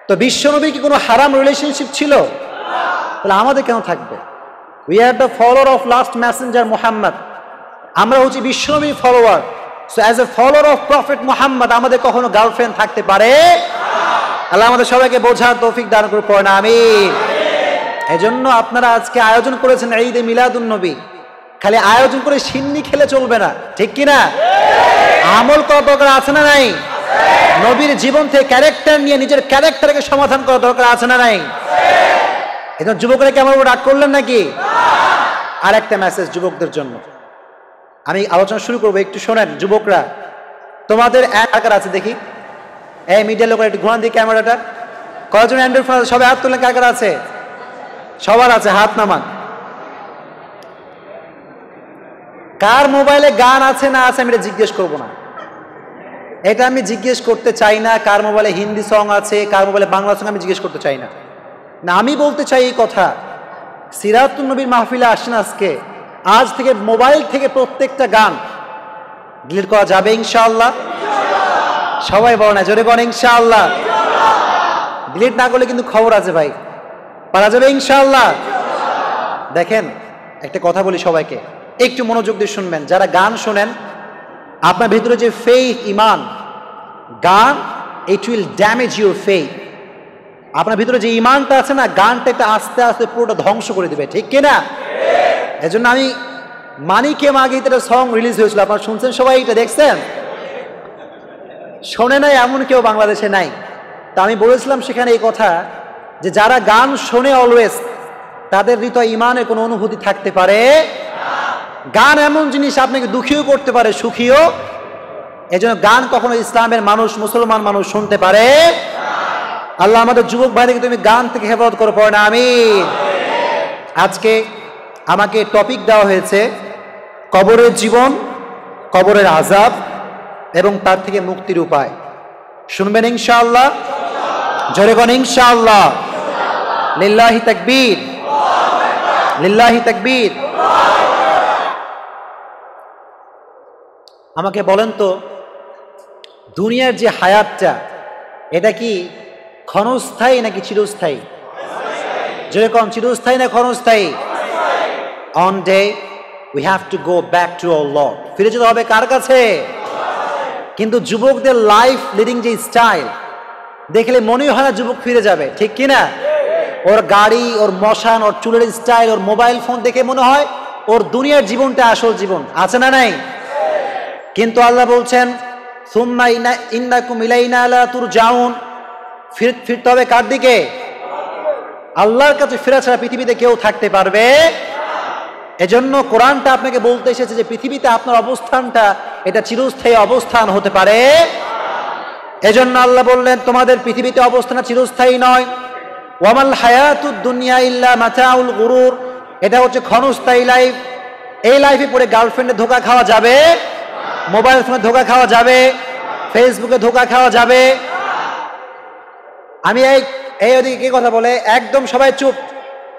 তো বিশ্বনবীর কি কোনো হারাম রিলেশনশিপ ছিল? তাহলে আমাদের কেন থাকবে? We are the follower of last Messenger Muhammad, আমরা হচ্ছি বিশ্বনবীর follower. So as a follower of prophet Muhammad আমাদের কখনো গার্লফ্রেন্ড থাকতে পারে? আল্লাহ আমাদের সবাইকে বোঝার তৌফিক দান করুক, পড়েন আমিন। এজন্য আপনারা আজকে আয়োজন করেছেন ঈদে মিলাদুন নবী, খালি আয়োজন করে সিন্নি খেলে চলবে না, ঠিক কি না? আমল করা দরকার আছে না নাই? নবীর জীবন থেকে ক্যারেক্টার নিয়ে নিজের ক্যারেক্টারকে সমাধান করা দরকার আছে না নাই? এখন যুবকরা কি আমার উপর রাগ করলেন নাকি? আর একটা মেসেজ যুবকদের জন্য, আমি আলোচনা শুরু করবো, একটু শোনেন যুবকরা। তোমাদের কার আছে দেখি, এই মিডিয়া লোকের একটু ঘুরান দিই ক্যামেরাটা। কয়জন অ্যান্ড্রয়েড ফোন আছে? সবাই হাত তুললেন, কার আছে? সবার আছে, হাত নামান। কার মোবাইলে গান আছে না আছে আমি এটা জিজ্ঞেস করবো না, এটা আমি জিজ্ঞেস করতে চাই না। কার মোবাইলে হিন্দি সং আছে, কার মোবাইলে বাংলা সং আমি জিজ্ঞেস করতে চাই না। না, আমি বলতে চাই এই কথা, সিরাতুন নবীর মাহফিলে আসেন আজকে, আজ থেকে মোবাইল থেকে প্রত্যেকটা গান ডিলিট করা যাবে ইনশাআল্লাহ। সবাই বলো না, জোরে বলেন ইনশাআল্লাহ। ডিলিট না করলে কিন্তু খবর আছে ভাই, পারা যাবে ইনশাআল্লাহ। দেখেন একটা কথা বলি সবাইকে, একটু মনোযোগ দিয়ে শুনবেন। যারা গান শোনেন, আপনার ভিতরে যে ফেইথ, ইমান, গান it will damage your faith. আপনার ভিতরে যে ইমানটা আছে না, গানটা এটা আস্তে আস্তে পুরোটা ধ্বংস করে দিবে, ঠিক কিনা? এজন্য আমি মানিকে মাগে এটা সং রিলিজ হয়েছিল, আপনারা শুনছেন সবাই, এটা দেখছেন? শোনে নাই এমন কেউ বাংলাদেশে নাই। তা আমি বলেছিলাম সেখানে এই কথা যে যারা গান শোনে অলওয়েজ, তাদের হৃদয় ইমানের কোনো অনুভূতি থাকতে পারে। গান এমন জিনিস আপনাকে দুঃখীও করতে পারে, সুখীও। এজন্য গান কখনো ইসলামের মানুষ, মুসলমান মানুষ শুনতে পারে। আল্লাহ আমাদের যুবক ভাইদেরকে তুমি গান থেকে হেফাজত করে পড়ে না, আমিন। আজকে আমাকে টপিক দেওয়া হয়েছে কবরের জীবন, কবরের আযাব এবং তার থেকে মুক্তির উপায়। শুনবেন ইনশাআল্লাহ? জোরে বলেন ইনশাআল্লাহ। লিল্লাহি তাকবীর, লিল্লাহি তাকবীর। আমাকে বলেন তো, দুনিয়ার যে হায়াতটা, এটা কি ক্ষণস্থায়ী নাকি চিরস্থায়ী? যেরকম চিরস্থায়ী না ক্ষণস্থায়ী? On day we have to go back to our Lord. ফিরে যেতে হবে কার কাছে? কিন্তু যুবকদের লাইফ লিডিং যে স্টাইল দেখলে মনে হয় না যুবক ফিরে যাবে, ঠিক কিনা? ওর গাড়ি, ওর মশান, ওর চুলের স্টাইল, ওর মোবাইল ফোন দেখে মনে হয় ওর দুনিয়ার জীবনটা আসল জীবন, আছে না নাই? কিন্তু আল্লাহ বলছেন সুম্মা ইন্নাকুম ইলাইনা লা তুরজাউন, ফিরতে হবে কার দিকে? আল্লাহর কাছে ফেরা ছাড়া পৃথিবীতে কেউ থাকতে পারবে। এজন্য কোরআনটা আপনাকে বলতে এসেছে যে পৃথিবীতে আপনার অবস্থানটা এটা চিরস্থায়ী অবস্থান হতে পারে। এজন্য আল্লাহ বললেন তোমাদের পৃথিবীতে অবস্থান চিরস্থায়ী নয়। ওয়ামাল হায়াতুদ দুনিয়া ইল্লা মাতাউল গুরুর, এটা হচ্ছে ক্ষণস্থায়ী লাইফ। এই লাইফে পড়ে গার্লফ্রেন্ডে ধোকা খাওয়া যাবে, মোবাইল ফোনে ধোকা খাওয়া যাবে, ফেসবুকে ধোকা খাওয়া যাবে। আমি এই ওদিকে কে কথা বলে? একদম সবাই চুপ,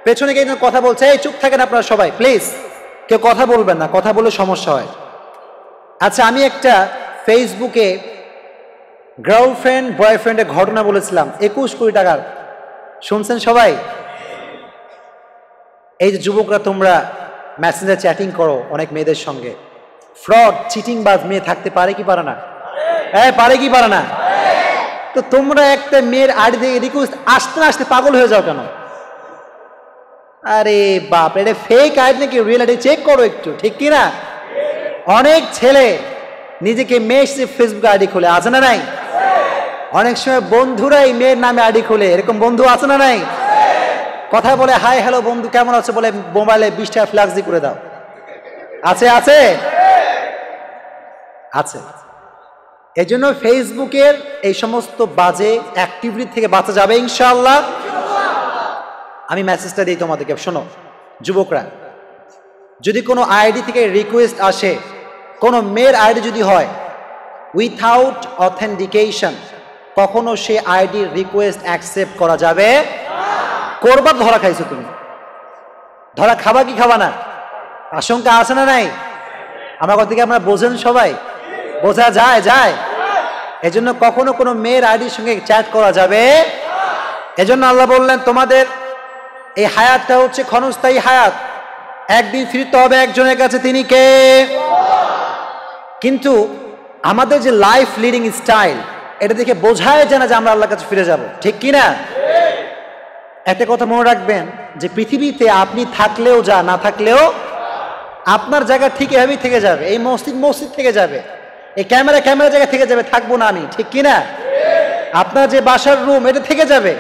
পেছনে কে কথা বলছে? এই চুপ থাকেন আপনারা সবাই প্লিজ, কেউ কথা বলবেন না, কথা বলে সমস্যা হয়। আচ্ছা, আমি একটা ফেসবুকে গার্লফ্রেন্ড বয়ফ্রেন্ডের ঘটনা বলেছিলাম, 21 কোটি টাকার। শুনছেন সবাই? এই যে যুবকরা তোমরা মেসেঞ্জার চ্যাটিং করো অনেক মেয়েদের সঙ্গে, ফ্রড চিটিং বাজ মেয়ে থাকতে পারে কি পারে না? হ্যাঁ, পারে কি পারে না? তো তোমরা একটা মেয়ের আইডি দিয়ে রিকোয়েস্ট আসতে না আসতে পাগল হয়ে যাও কেন? আরে বাপ, এটা ফেক আইডি নাকি রিয়েল আইডি চেক করো একটু, ঠিক কি না? অনেক ছেলে নিজেকে মেয়ে হিসেবে ফেসবুক আইডি খোলে, আছে না নাই? অনেক সময় বন্ধুরাই মেয়ের নামে আইডি খোলে, এরকম বন্ধু আছে না নাই? কথা বলে হাই হ্যালো বন্ধু কেমন আছে বলে মোবাইলে 20 টাকা ফ্ল্যাক্সি করে দাও, আছে আছে আছে। এই জন্য ফেসবুকের এই সমস্ত বাজে অ্যাক্টিভিটি থেকে বাঁচা যাবে ইনশাআল্লাহ। আমি মেসেজটা দিই তোমাদেরকে, শোনো যুবকরা, যদি কোনো আইডি থেকে রিকোয়েস্ট আসে, কোনো মেয়ের আইডি যদি হয় উইথাউট অথেন্টিকেশন, কখনো সে আইডির রিকোয়েস্ট অ্যাকসেপ্ট করা যাবে। করবার ধরা খাইছো তুমি, ধরা খাবা কি খাবা না? আশঙ্কা আছে না নাই? আমার কথা কি আপনারা বোঝেন সবাই? বোঝা যায় যায়? এজন্য কখনো কোনো মেয়ের আইডির সঙ্গে চ্যাট করা যাবে। এজন্য আল্লাহ বললেন তোমাদের এই হায়াতটা হচ্ছে ক্ষণস্থায়ী হায়াত, একদিন ফিরতে হবে একজনের কাছে, তিনি কে? কিন্তু আমাদের যে লাইফ লিডিং স্টাইল, এটা দেখে বোঝায় যায় না যে আমরা আল্লাহর কাছে ফিরে যাব, ঠিক কি না? একটা কথা মনে রাখবেন যে পৃথিবীতে আপনি থাকলেও যা, না থাকলেও আপনার জায়গা ঠিক এভাবেই থেকে যাবে। এই মসজিদ মসজিদ থেকে যাবে, এই ক্যামেরা ক্যামেরা জায়গা থেকে যাবে, থাকবো না আমি, ঠিক কি না? আপনার যে বাসার রুম এটা থেকে যাবে,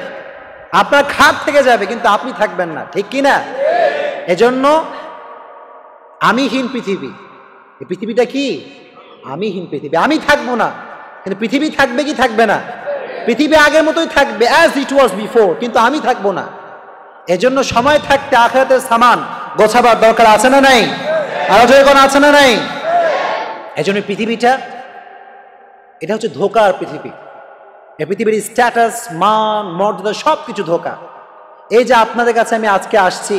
আপনার খাট থেকে যাবে, কিন্তু আপনি থাকবেন না, ঠিক কি না? এজন্য আমিহীন পৃথিবী, এই পৃথিবীটা কি আমিহীন পৃথিবী। আমি থাকবো না, কিন্তু পৃথিবী থাকবে কি থাকবে না? পৃথিবী আগের মতোই থাকবে, অ্যাজ ইট ওয়াজ বিফোর, কিন্তু আমি থাকবো না। এজন্য সময় থাকতে আখিরাতের সামান গোছাবার দরকার আছে না নাই? আরো জোরে কোন আছে না নাই? এজন্য পৃথিবীটা এটা হচ্ছে ধোঁকার পৃথিবী। এই পৃথিবীর স্ট্যাটাস, মান, মর্যাদা সবকিছু ধোঁকা। এই যে আপনাদের কাছে আমি আজকে আসছি,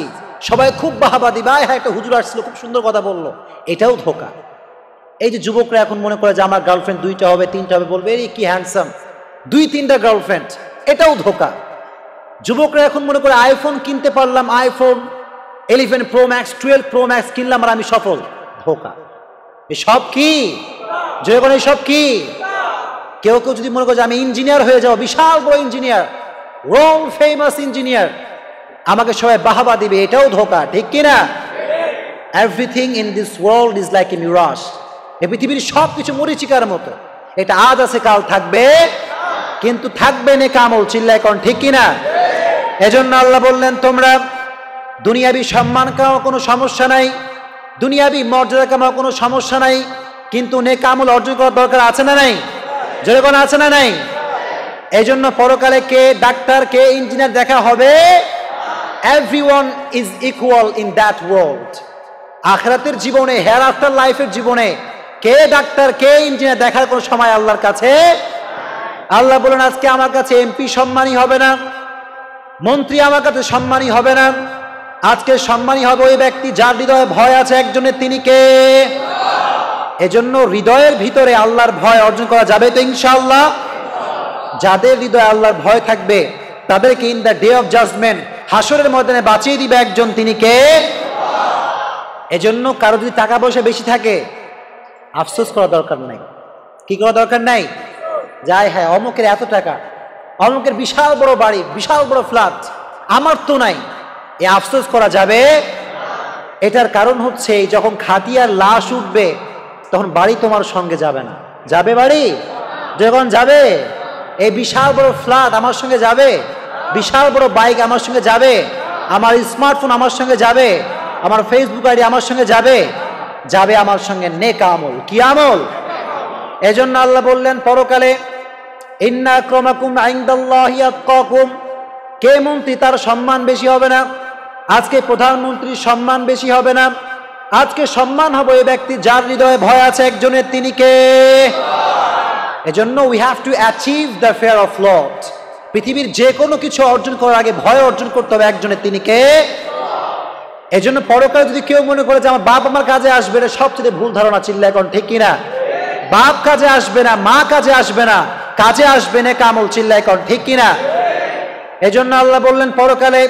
সবাই খুব বাহাবাদি, ভাই হ্যাঁ একটা হুজুর আসছিল খুব সুন্দর কথা বললো, এটাও ধোঁকা। এই যে যুবকরা এখন মনে করে যে আমার গার্লফ্রেন্ড 2টা হবে 3টা হবে, বলবে এই কি হ্যান্ডসাম, 2-3টা গার্লফ্রেন্ড, এটাও ধোঁকা। যুবকরা এখন মনে করে আইফোন কিনতে পারলাম, iPhone 11 Pro Max 12 Pro Max কিনলাম আর আমি সফল, ধোঁকা। এসব কি যখন এসব কি? কেউ কেউ যদি মনে করে যে আমি ইঞ্জিনিয়ার হয়ে যাবো, বিশাল বড় ইঞ্জিনিয়ার, ওয়ার্ল্ড ফেমাস ইঞ্জিনিয়ার, আমাকে সবাই বাহাবা দিবে, এটাও ধোঁকা, ঠিক কিনা? Everything in this world is like a mirage. এই পৃথিবীর সব কিছু মরিচিকার মতো, এটা আজ আছে কাল থাকবে, কিন্তু থাকবে নেক আমল, চিল্লায় কোন ঠিক কিনা? এজন্য আল্লাহ বললেন তোমরা দুনিয়াবি সম্মান কামাও কোনো সমস্যা নাই, দুনিয়াবি মর্যাদা কামাও কোনো সমস্যা নাই, কিন্তু নেক আমল অর্জন করার দরকার আছে না নাই? যেরকম আছে না নাই? এই জন্য পরকালে কে ডাক্তার কে ইঞ্জিনিয়ার দেখা হবে, everyone is equal in that world. আখিরাতের জীবনে, হেয়ার আফটার লাইফের জীবনে কে ডাক্তার কে ইঞ্জিনিয়ার দেখার কোনো সময় আল্লাহর কাছে। আল্লাহ বলেন আজকে আমার কাছে এমপি সম্মানী হবে না, মন্ত্রী আমার কাছে সম্মানী হবে না, আজকে সম্মানী হবে ওই ব্যক্তি যার হৃদয়ে ভয় আছে একজনের, তিনি কে? এজন্য হৃদয়ের ভিতরে আল্লাহর ভয় অর্জন করা যাবে তো ইনশাআল্লাহ। যাদের হৃদয়ে আল্লাহর ভয় থাকবে তাদেরকে in the day of judgement, হাসরের ময়দানে বাঁচিয়ে দিবে একজন, তিনি কে? এজন্য কারো যদি টাকা পয়সা বেশি থাকে আফসোস করা দরকার নাই। কি করা দরকার নাই? যাই হ্যাঁ অমুকের এত টাকা, অমুকের বিশাল বড় বাড়ি, বিশাল বড় ফ্ল্যাট, আমার তো নাই, এ আফসোস করা যাবে। এটার কারণ হচ্ছে যখন খাটিয়ার লাশ উঠবে তখন বাড়ি তোমার সঙ্গে যাবে না। যাবে বাড়ি? যখন যাবে, এই বিশাল বড় ফ্ল্যাট আমার সঙ্গে যাবে, বিশাল বড় বাইক আমার সঙ্গে যাবে, আমার স্মার্টফোন আমার সঙ্গে যাবে, আমার ফেসবুক আইডি আমার সঙ্গে যাবে, যাবে আমার সঙ্গে নেক আমল। কি আমল? এজন্য আল্লাহ বললেন পরকালে ইন্না আক্রামাকুম ইনদাল্লাহি আতকাকুম, কে মন্ত্রী তার সম্মান বেশি হবে না, আজকে প্রধানমন্ত্রীর সম্মান বেশি হবে না, আজকে সম্মান হবে ওই ব্যক্তি যার হৃদয়ে ভয় আছে একজনের, তিনি কে? এজন্য we have to achieve the fear of Lord. পৃথিবীর যে কোনো কিছু অর্জন করার আগে ভয় অর্জন করতে হবে একজনের, তিনি কে? এজন্য পরকালে যদি কেউ মনে করে যে আমার বাপ আমার কাজে আসবে না, সবচেয়ে ভুল ধারণা, চিল্লা এখন ঠিক কিনা? বাপ কাজে আসবে না, মা কাজে আসবে না, কাজে আসবে না কামল, চিল্লা এখন ঠিক কিনা? এজন্য আল্লাহ বললেন পরকালে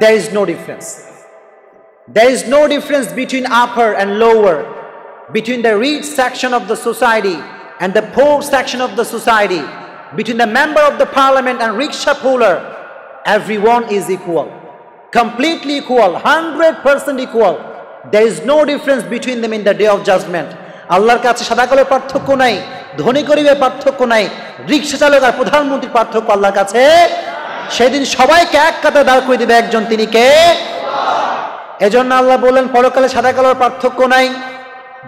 there is no difference. There is no difference between upper and lower, between the rich section of the society and the poor section of the society, between the member of the parliament and rickshaw puller. Everyone is equal, completely equal, 100% equal. There is no difference between them in the day of judgment. আল্লাহর কাছে সাদা কালো পার্থক্য নাই, ধনী গরিবের পার্থক্য নাই, রিক্সা চালক আর প্রধানমন্ত্রীর পার্থক্য আল্লাহর কাছে। সেদিন সবাইকে এক কাতারে দাঁড় করে দিবে একজন, তিনি কে? এজন্য আল্লাহ বললেন পরকালে সাদা কালোর পার্থক্য নাই,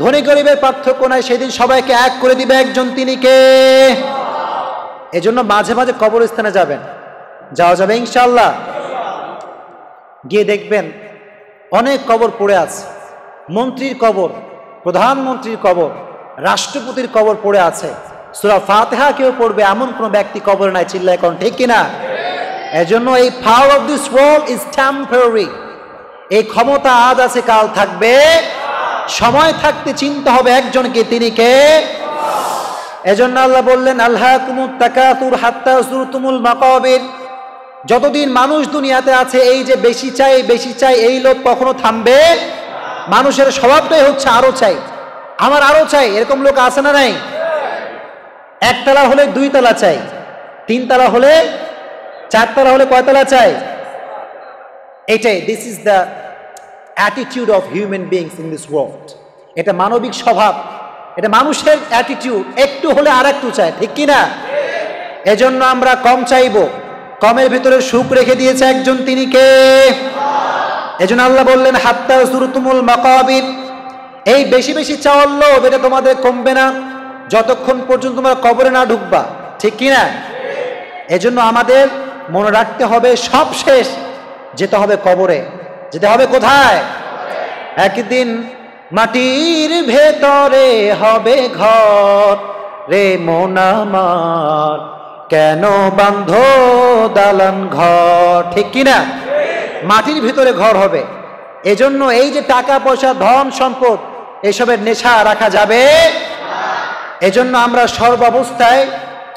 ধনী গরিবের পার্থক্য নাই, সেদিন সবাইকে এক করে দিবে একজন, তিনি কে? এজন্য মাঝে মাঝে কবরস্থানে যাবেন, যাওয়া যাবে ইনশাআল্লাহ। গিয়ে দেখবেন অনেক কবর পড়ে আছে, মন্ত্রীর কবর, প্রধানমন্ত্রীর কবর, রাষ্ট্রপতির কবর পড়ে আছে, সূরা ফাতিহা কেউ পড়বে এমন কোন ব্যক্তি কবর নাই, চিল্লায় কোন ঠিক কিনা? এজন্য এই power of this world is temporary, এই ক্ষমতা আজ আছে কাল থাকবে, সময় থাকতে চিন্তা হবে একজনকে, তিনি কে? এজন্য আল্লাহ বললেন আলহাকুমুত তাকাতুর হাত্তা যুরতুমুল মাকাবির, যতদিন মানুষ দুনিয়াতে আছে এই যে বেশি চাই বেশি চাই এই লোক কখনো থামবে? মানুষের স্বভাবটাই হচ্ছে আরো চাই, আমার আরো চাই, এরকম লোক আছে না নাই? একতলা হলে 2 তলা চাই, 3 তলা হলে 4 তলা হলে কয়তলা চাই? এটাই, this is the attitude of human beings in this world. এটা মানবিক স্বভাব, এটা মানুষের অ্যাটিটিউড, একটু হলে আর একটু চায়, ঠিক কিনা? এজন্য আমরা কম চাইবো, কমের ভিতরে সুখ রেখে দিয়েছে একজন, তিনি কে? এজন্য আল্লাহ বললেন হাত্তা যুরতুমুল মাকাবির, এই বেশি বেশি চাওয়ার লোভ এটা তোমাদের কমবে না যতক্ষণ পর্যন্ত তোমরা কবরে না ঢুকবা, ঠিক কি না? এজন্য আমাদের মনে রাখতে হবে সব শেষ যেতে হবে কবরে। যেতে হবে কোথায়? একদিন মাটির ভেতরে হবে ঘর, রে মন আমার কেন বাঁধো দালান ঘর, ঠিক কি না? মাটির ভিতরে ঘর হবে। এজন্য এই যে টাকা পয়সা ধন সম্পদ এসবের নেশা রাখা যাবে। এজন্য আমরা সর্বাবস্থায়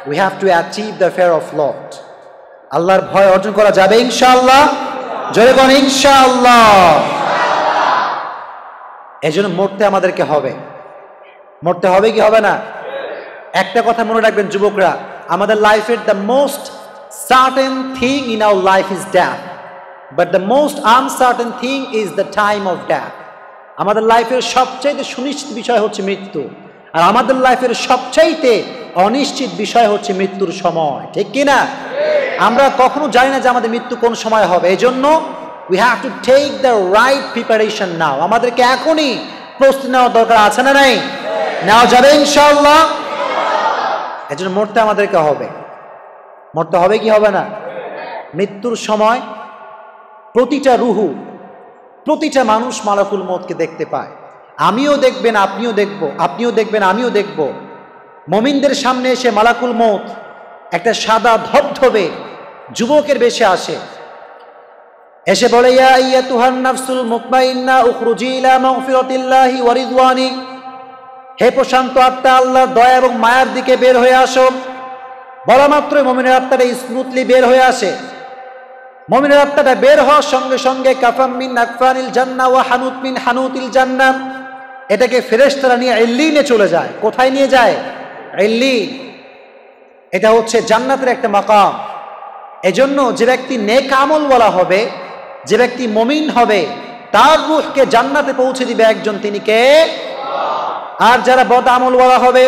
we have to achieve the fear of Lord, আল্লাহর ভয় অর্জন করা যাবে ইনশাআল্লাহ। জোরে বলেন ইনশাআল্লাহ। এজন্য মরতে আমাদেরকে হবে, মরতে হবে কি হবে না? একটা কথা মনে রাখবেন যুবকরা, আমাদের লাইফের the most certain thing in our life is death, but the most uncertain thing is the time of death. আমাদের লাইফের সবচাইতে সুনিশ্চিত বিষয় হচ্ছে মৃত্যু, আর আমাদের লাইফের সবচাইতে অনিশ্চিত বিষয় হচ্ছে মৃত্যুর সময়, ঠিক কি না? আমরা কখনো জানি না যে আমাদের মৃত্যু কোন সময় হবে। এজন্য we have to take the right preparation now, আমাদেরকে এখনই প্রস্তুতি নেওয়া দরকার আছে না নাই? নেওয়া যাবে ইনশাআল্লাহ। এজন্য মরতে আমাদেরকে হবে, মরতে হবে কি হবে না? মৃত্যুর সময় প্রতিটা রুহু, প্রতিটা মানুষ মালাকুল মউতকে দেখতে পায়। আমিও দেখবেন, আপনিও দেখব, আপনিও দেখবেন, আমিও দেখব। মুমিনদের সামনে এসে মালাকুল মউত একটা সাদা ধবধবে যুবকের বেশে আসে, এসে বলে ইয়া আইয়াতুহান নাফসুল মুতমাইন্না উখরুজি ইলা মাগফিরাতিল্লাহি ওয়া রিদওয়ানি, হে প্রশান্ত আত্মা, আল্লাহর দয়া এবং মায়ার দিকে বের হয়ে আসো। বলা মাত্রই মুমিনের আত্মাটা স্মুথলি বের হয়ে আসে। মুমিনের আত্মাটা বের হওয়ার সঙ্গে সঙ্গে কাফাম মিন আকফানিল জান্নাহ ওয়া হানুত মিন হানুতিল জান্নাহ, এটাকে ফেরেশতারা নিয়ে ইল্লিনে চলে যায়। কোথায় নিয়ে যায়? ইল্লিন। এটা হচ্ছে জান্নাতের একটা মাকাম। এজন্য যে ব্যক্তি নেক আমল বলা হবে, যে ব্যক্তি মুমিন হবে, তার রূহকে জান্নাতে পৌঁছে দিবে একজন, তিনি কে? আর যারা বদ আমল বলা হবে,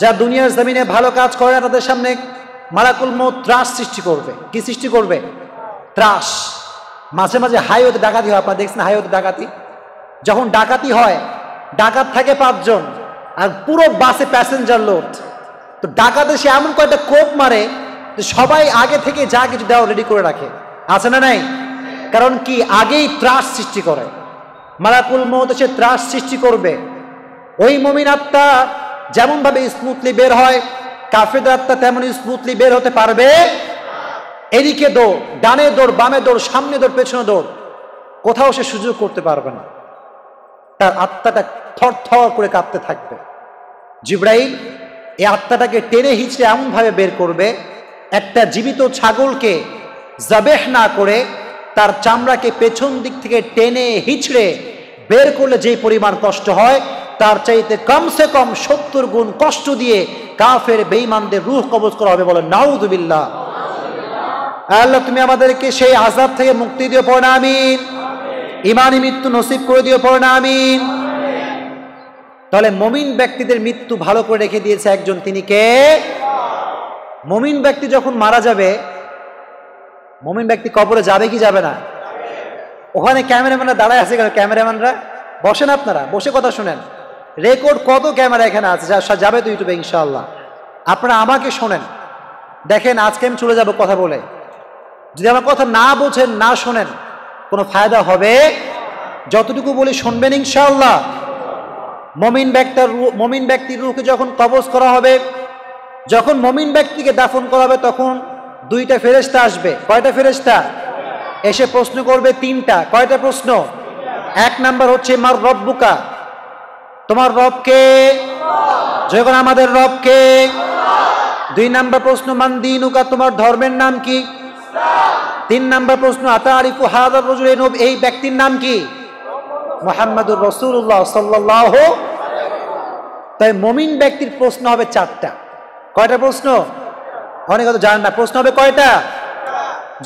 যারা দুনিয়ার জমিনে ভালো কাজ করে না, তাদের সামনে মালাকুল মউত ত্রাস সৃষ্টি করবে। কি সৃষ্টি করবে? ত্রাস। মাঝে মাঝে হাইওয়েতে ডাকাতি হয়, আপনারা দেখছেন হাইওয়েতে ডাকাতি? যখন ডাকাতি হয়, ডাকাত থাকে 5 জন আর পুরো বাসে প্যাসেঞ্জার লোড। তো ডাকাত এসে এমন কয়েকটা কোপ মারে যে সবাই আগে থেকে যা কিছু দেওয়া রেডি করে রাখে, আছে না নাই? কারণ কি? আগেই ত্রাস সৃষ্টি করে। মালাকুল মউত এসে ত্রাস সৃষ্টি করবে। ওই মুমিন আত্মা যেমন ভাবে স্মুথলি বের হয়, কাফের আত্মা তেমন স্মুথলি বের হতে পারবে? এদিকে দৌড়, ডানে দৌড়, বামে দৌড়, সামনে দৌড়, পেছনে দৌড়, কোথাও সে সুযোগ করতে পারবে না। তার আত্মাটা থর থর করে কাঁপতে থাকবে। জিবরাইল এই আত্মাটাকে টেনে হিঁচড়ে এমন ভাবে বের করবে, একটা জীবিত ছাগলকে জাবেহ না করে তার চামড়াকে পেছন দিক থেকে টেনে হিঁচড়ে বের করলে যে পরিমাণ কষ্ট হয়, তার চাইতে কমসে কম 70 গুণ কষ্ট দিয়ে কাফের বেঈমানদের রূহ কবজ করা হবে। বলে নাউযুবিল্লাহ। আল্লাহ তুমি আমাদেরকে সেই আযাব থেকে মুক্তি দিও, পড়ে না আমিন। ঈমানি মৃত্যু নসিব করে দিও, পড়ে না আমিন। তাহলে মুমিন ব্যক্তিদের মৃত্যু ভালো করে রেখে দিয়েছে একজন, তিনি কে? মুমিন ব্যক্তি যখন মারা যাবে, মুমিন ব্যক্তি কবরে যাবে কি যাবে না? ওখানে ক্যামেরাম্যানরা দাঁড়ায় আছে কেন? ক্যামেরাম্যানরা বসেন, আপনারা বসে কথা শুনেন। রেকর্ড কত ক্যামেরা এখানে আছে, যা যাবে তো ইউটিউবে ইনশাআল্লাহ। আপনারা আমাকে শোনেন, দেখেন আজকে আমি চলে যাব কথা বলে, যদি আমার কথা না বোঝেন, না শোনেন, কোনো ফায়দা হবে? যতটুকু বলি শুনবেন ইনশাআল্লাহ। মুমিন ব্যক্তির রূহকে যখন কবজ করা হবে, যখন মুমিন ব্যক্তিকে দাফন করা হবে, তখন 2টা ফেরেশতা আসবে। কয়টা ফেরেশতা? এসে প্রশ্ন করবে 3টা। কয়টা প্রশ্ন? 1 নাম্বার হচ্ছে মার রব্বুকা, তোমার রব কে? যখন আমাদের রব কে? 2 নাম্বার প্রশ্ন মান দীনুকা, তোমার ধর্মের নাম কি? 3 নাম্বার প্রশ্ন আতারিফু হাযার রাজুল, এই ব্যক্তির নাম কি? মুহাম্মাদুর রাসূলুল্লাহ সাল্লাল্লাহু। তাই মুমিন ব্যক্তির প্রশ্ন হবে 4টা। কয়টা প্রশ্ন? অনেকে তো জানেন না, প্রশ্ন হবে কয়টা?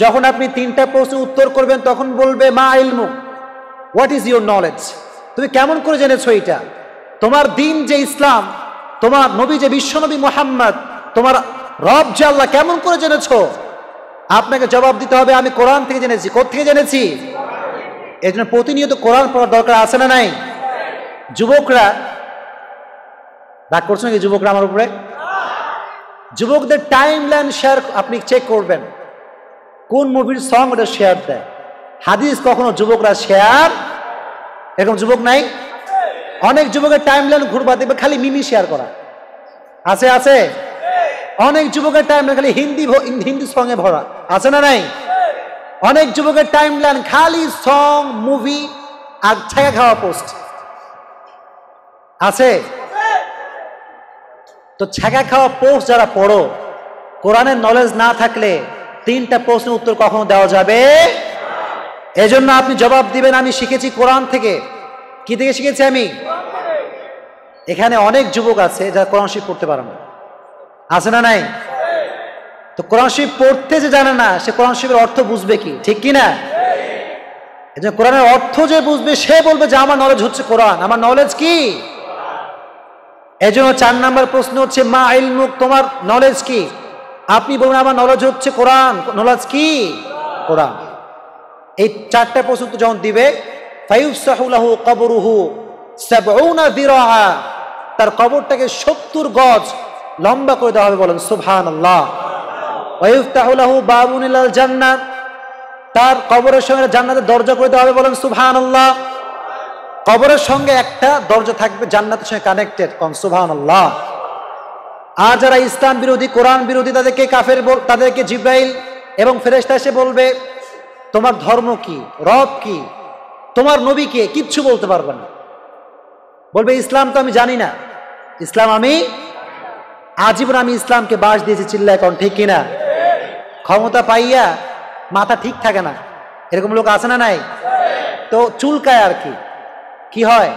যখন আপনি 3টা প্রশ্ন উত্তর করবেন, তখন বলবে মা ইলমু, হোয়াট ইজ ইউর নলেজ, তুমি কেমন করে জেনেছো এটা? তোমার দিন যে ইসলাম, তোমার নবী যে বিশ্বনবী মুহাম্মদ, তোমার রব যে আল্লাহ কেমন করে জেনেছো? আপনাকে জবাব দিতে হবে আমি কোরআন থেকে জেনেছি। কোত্থেকে জেনেছি? এই জন্য প্রতিনিয়ত কোরআন পড়ার দরকার আছে না নাই? যুবকরা রাগ করছো নাকি যুবকরা আমার উপরে? যুবকদের টাইম লাইন শেয়ার আপনি চেক করবেন, কোন মুভির সং ওটা শেয়ার দেয়। হাদিস কখনো যুবকরা শেয়ার, এরকম যুবক নাই? অনেক যুবকের টাইম লাইন ঘুরবা দেখবে খালি মিমি শেয়ার করা আছে আছে। অনেক যুবকের টাইম লাইন খালি হিন্দি সং এ ভরা আছে না নাই? অনেক যুবকের টাইম লাইন খালি সং, মুভি আর ছায়া খাওয়া পোস্ট আছে। তো ছাগা খাওয়া পোস্ট যারা পড়ো, কোরআনের নলেজ না থাকলে 3টা প্রশ্নের উত্তর কখনো দেওয়া যাবে। এজন্য আপনি জবাব দিবেন আমি শিখেছি কোরআন থেকে। কি থেকে শিখেছি আমি? এখানে অনেক যুবক আছে যারা কোরআন শরীফ পড়তে পারে না, আছে না নাই? তো কোরআন শরীফ পড়তে যে জানে না, সে কোরআন শরীফের অর্থ বুঝবে কি? ঠিক কি না? এজন্য কোরআনের অর্থ যে বুঝবে সে বলবে যে আমার নলেজ হচ্ছে কোরআন। আমার নলেজ কি? এজন্য 4 নম্বর প্রশ্ন হচ্ছে মা ইলমুক, তোমার নলেজ কি? আপনি বলবেন আমার নলেজ হচ্ছে কোরআন। নলেজ কি? কোরআন। এই 4টা প্রশ্ন যখন দিবে ফায়ুফসাহু লাহু কবরুহু 70 যিরাআ, তার কবরটাকে 70 গজ লম্বা করে দেওয়া হবে। বলেন সুবহানাল্লাহ। ওয়ায়ুফতাহু লাহু বাবুন ইলাল জান্নাহ, তার কবরের সঙ্গে জান্নাতের দরজা করে দেওয়া হবে। বলেন সুবহানাল্লাহ। কবরের সঙ্গে একটা দরজা থাকবে জান্নাতের সঙ্গে কানেক্টেড। কোন সুবহানাল্লাহ। আর যারা ইসলাম বিরোধী, কোরআন বিরোধী, তাদেরকে কাফের, তাদেরকে জিব্রাইল এবং ফেরেশতা এসে বলবে তোমার ধর্ম কি, রব কি, তোমার নবী কে, কিচ্ছু বলতে পারবে না। বলবে ইসলাম তো আমি জানি না, ইসলাম আমি আজীবন আমি ইসলামকে বাস দিয়েছি। চিল্লায় কোন ঠিক কিনা? ক্ষমতা পাইয়া মাথা ঠিক থাকে না, এরকম লোক আছে না নাই? তো চুলকায় আর কি, কি হয়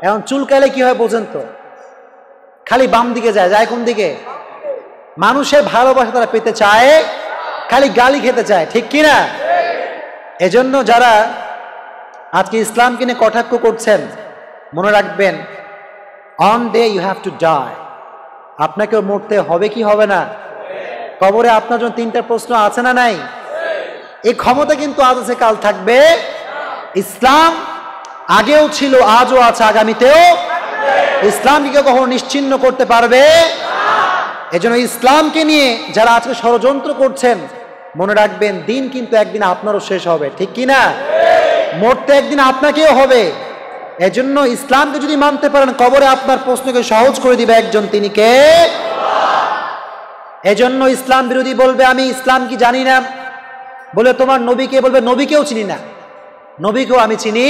এখন চুলকাইলে কি হয় বোঝেন তো? খালি বাম দিকে যায়। যায় কোন দিকে? মানুষের ভালোবাসা তারা পেতে চায়, খালি গালি খেতে চায়। ঠিক কিনা? এজন্য যারা আজকে ইসলামকে নিয়ে কটাক্ষ করছেন, মনে রাখবেন one day you have to die. আপনাকে মরতে হবে কি হবে না? কবরে আপনার জন্য 3টা প্রশ্ন আছে না নাই? এই ক্ষমতা কিন্তু আজ আছে কাল থাকবে। ইসলাম আগেও ছিল, আজও আছে, আগামীতেও। ইসলামকে কেউ কখনো নিশ্চিহ্ন করতে পারবে? এজন্য ইসলামকে নিয়ে যারা আজকে ষড়যন্ত্র করছেন, মনে রাখবেন দিন কিন্তু একদিন আপনারও শেষ হবে। ঠিক কি না? মরতে একদিন আপনাকেও হবে। এজন্য ইসলামকে যদি মানতে পারেন, কবরে আপনার প্রশ্নকে সহজ করে দিবে একজন, তিনি কে? এজন্য ইসলাম বিরোধী বলবে আমি ইসলাম কি জানি না, বলে তোমার নবীকে, বলবে নবীকেও চিনি না। নবীকেও আমি চিনি।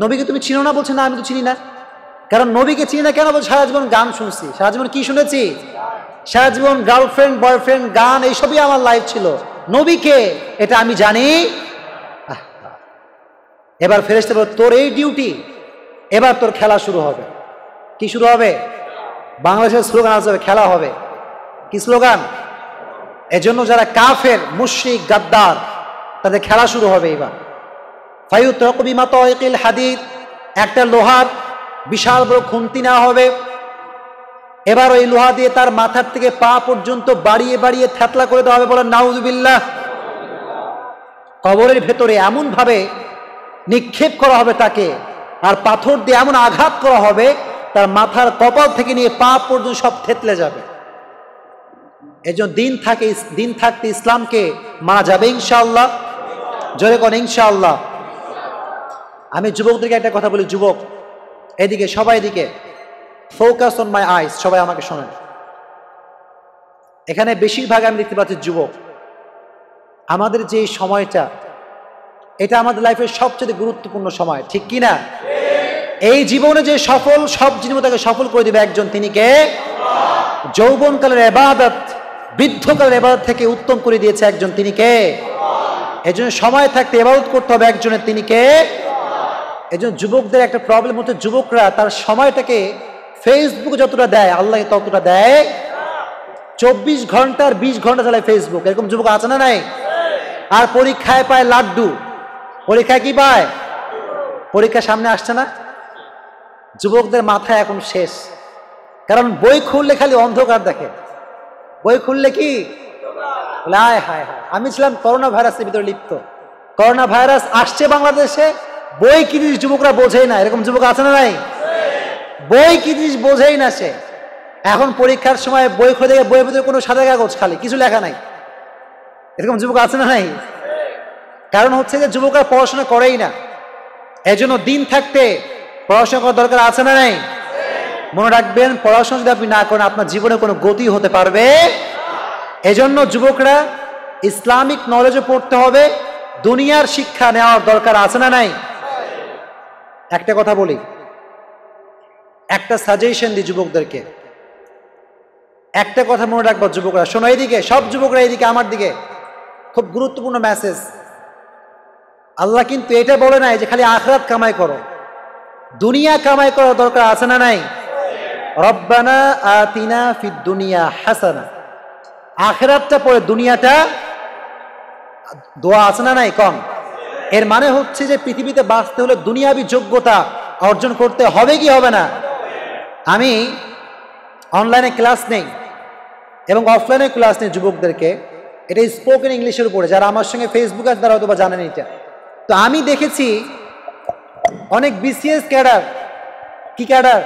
নবীকে তুমি চিনো না? বলছে না আমি তো চিনি না। কারণ নবীকে চিনি না কেন? বলছে সারা জীবন গান শুনছি। সারা জীবন কি শুনেছি? সারা জীবন গার্লফ্রেন্ড, বয়ফ্রেন্ড, গান, এইসবই আমার লাইফ ছিল। নবীকে এটা আমি জানি। এবার ফেরেশতা বলে তোর এই ডিউটি, এবার তোর খেলা শুরু হবে। কি শুরু হবে? বাংলাদেশের স্লোগান আছে, খেলা হবে। কি স্লোগান? এজন্য যারা কাফের, মুশরিক, গাদ্দার, তাদের খেলা শুরু হবে। এবার ফায়ুতরাকু বিমাতাইকিল হাদিদ, একটা লোহার বিশাল বড় খুন্তি নেওয়া হবে। এবার ওই লোহা দিয়ে তার মাথার থেকে পা পর্যন্ত বাড়িয়ে বাড়িয়ে থ্যাতলা করে দেওয়া হবে। বলেন নাউযুবিল্লাহ। কবরের ভেতরে এমন ভাবে নিক্ষেপ করা হবে তাকে, আর পাথর দিয়ে এমন আঘাত করা হবে তার মাথার কপাল থেকে নিয়ে পা পর্যন্ত সব থেতলে যাবে। এজন্য দিন থাকতে ইসলামকে মানা যাবে ইনশাআল্লাহ। জোরে কোন ইনশাআল্লাহ। আমি যুবকদেরকে একটা কথা বলি, যুবক এদিকে, সবাই এদিকে, ফোকাস অন মাই আইস, সবাই আমাকে শোনেন। এখানে বেশিরভাগ আমি দেখতে পাচ্ছি যুবক। আমাদের যে সময়টা, এটা আমাদের লাইফের সবচেয়ে গুরুত্বপূর্ণ সময়। ঠিক কি না? এই জীবনে যে সফল, সব জীবনে তাকে সফল করে দিবে একজন, তিনি কে? যৌবনকালের ইবাদত বৃদ্ধকালের ইবাদত থেকে উত্তম করে দিয়েছে একজন, তিনি কে? এজন্য সময় থাকতে ইবাদত করতে হবে একজনের, তিনি কে? এজন্য যুবকদের একটা প্রবলেম হচ্ছে, যুবকরা তার সময়টাকে ফেসবুকে যতটা দেয়, আল্লাহ ততটা দেয়। 24 ঘন্টার 20 ঘন্টা চালায় ফেসবুক। এরকম যুবক আছে না নাই? আর পরীক্ষায় পায় লাড্ডু। পরীক্ষায় কি পায়? পরীক্ষা সামনে আসছে না, যুবকদের মাথায় এখন শেষ। কারণ বই খুললে খালি অন্ধকার দেখে। বই খুললে কি হায় হায় হায়, আমি ছিলাম করোনা ভাইরাসের ভিতরে লিপ্ত। করোনা ভাইরাস আসছে বাংলাদেশে, বই কি জিনিস যুবকরা বোঝেই না। এরকম যুবক আছে না নাই? বই কি জিনিস বোঝেই না সে। এখন পরীক্ষার সময় বই খুলে দেখে বইয়ের ভিতরে কোনো সাদা কাগজ, খালি কিছু লেখা নাই। এরকম যুবক আছে না নাই? কারণ হচ্ছে যে যুবকরা পড়াশোনা করেই না। এজন্য দিন থাকতে পড়াশোনা করার দরকার আছে না নাই? মনে রাখবেন, পড়াশোনা যদি আপনি না করেন আপনার জীবনে কোনো গতি হতে পারবে। এজন্য যুবকরা ইসলামিক নলেজও পড়তে হবে, দুনিয়ার শিক্ষা নেওয়ার দরকার আছে না নাই? একটা কথা বলি, একটা সাজেশন দিই যুবকদেরকে। একটা কথা মনে রাখবো যুবকরা, শোনো এইদিকে, সব যুবকরা এইদিকে আমার দিকে, খুব গুরুত্বপূর্ণ মেসেজ। আল্লাহ কিন্তু এটা বলে নাই যে খালি আখিরাত কামাই করো, দুনিয়া কামাই করার দরকার আছে না নাই? রব্বানা আতিনা ফিদ দুনিয়া হাসানা, আখিরাতটা পরে দুনিয়াটা দোয়া আছে না নাই? কম। এর মানে হচ্ছে যে পৃথিবীতে বাঁচতে হলে দুনিয়াবি যোগ্যতা অর্জন করতে হবে কি হবে না? আমি অনলাইনে ক্লাস নেই এবং অফলাইনে ক্লাস নেই যুবকদেরকে, এটা স্পোকেন ইংলিশের উপরে। যারা আমার সঙ্গে ফেসবুকে আছে তারা হয়তো বা জানেন এটা। তো আমি দেখেছি অনেক বিসিএস ক্যাডার, কি ক্যাডার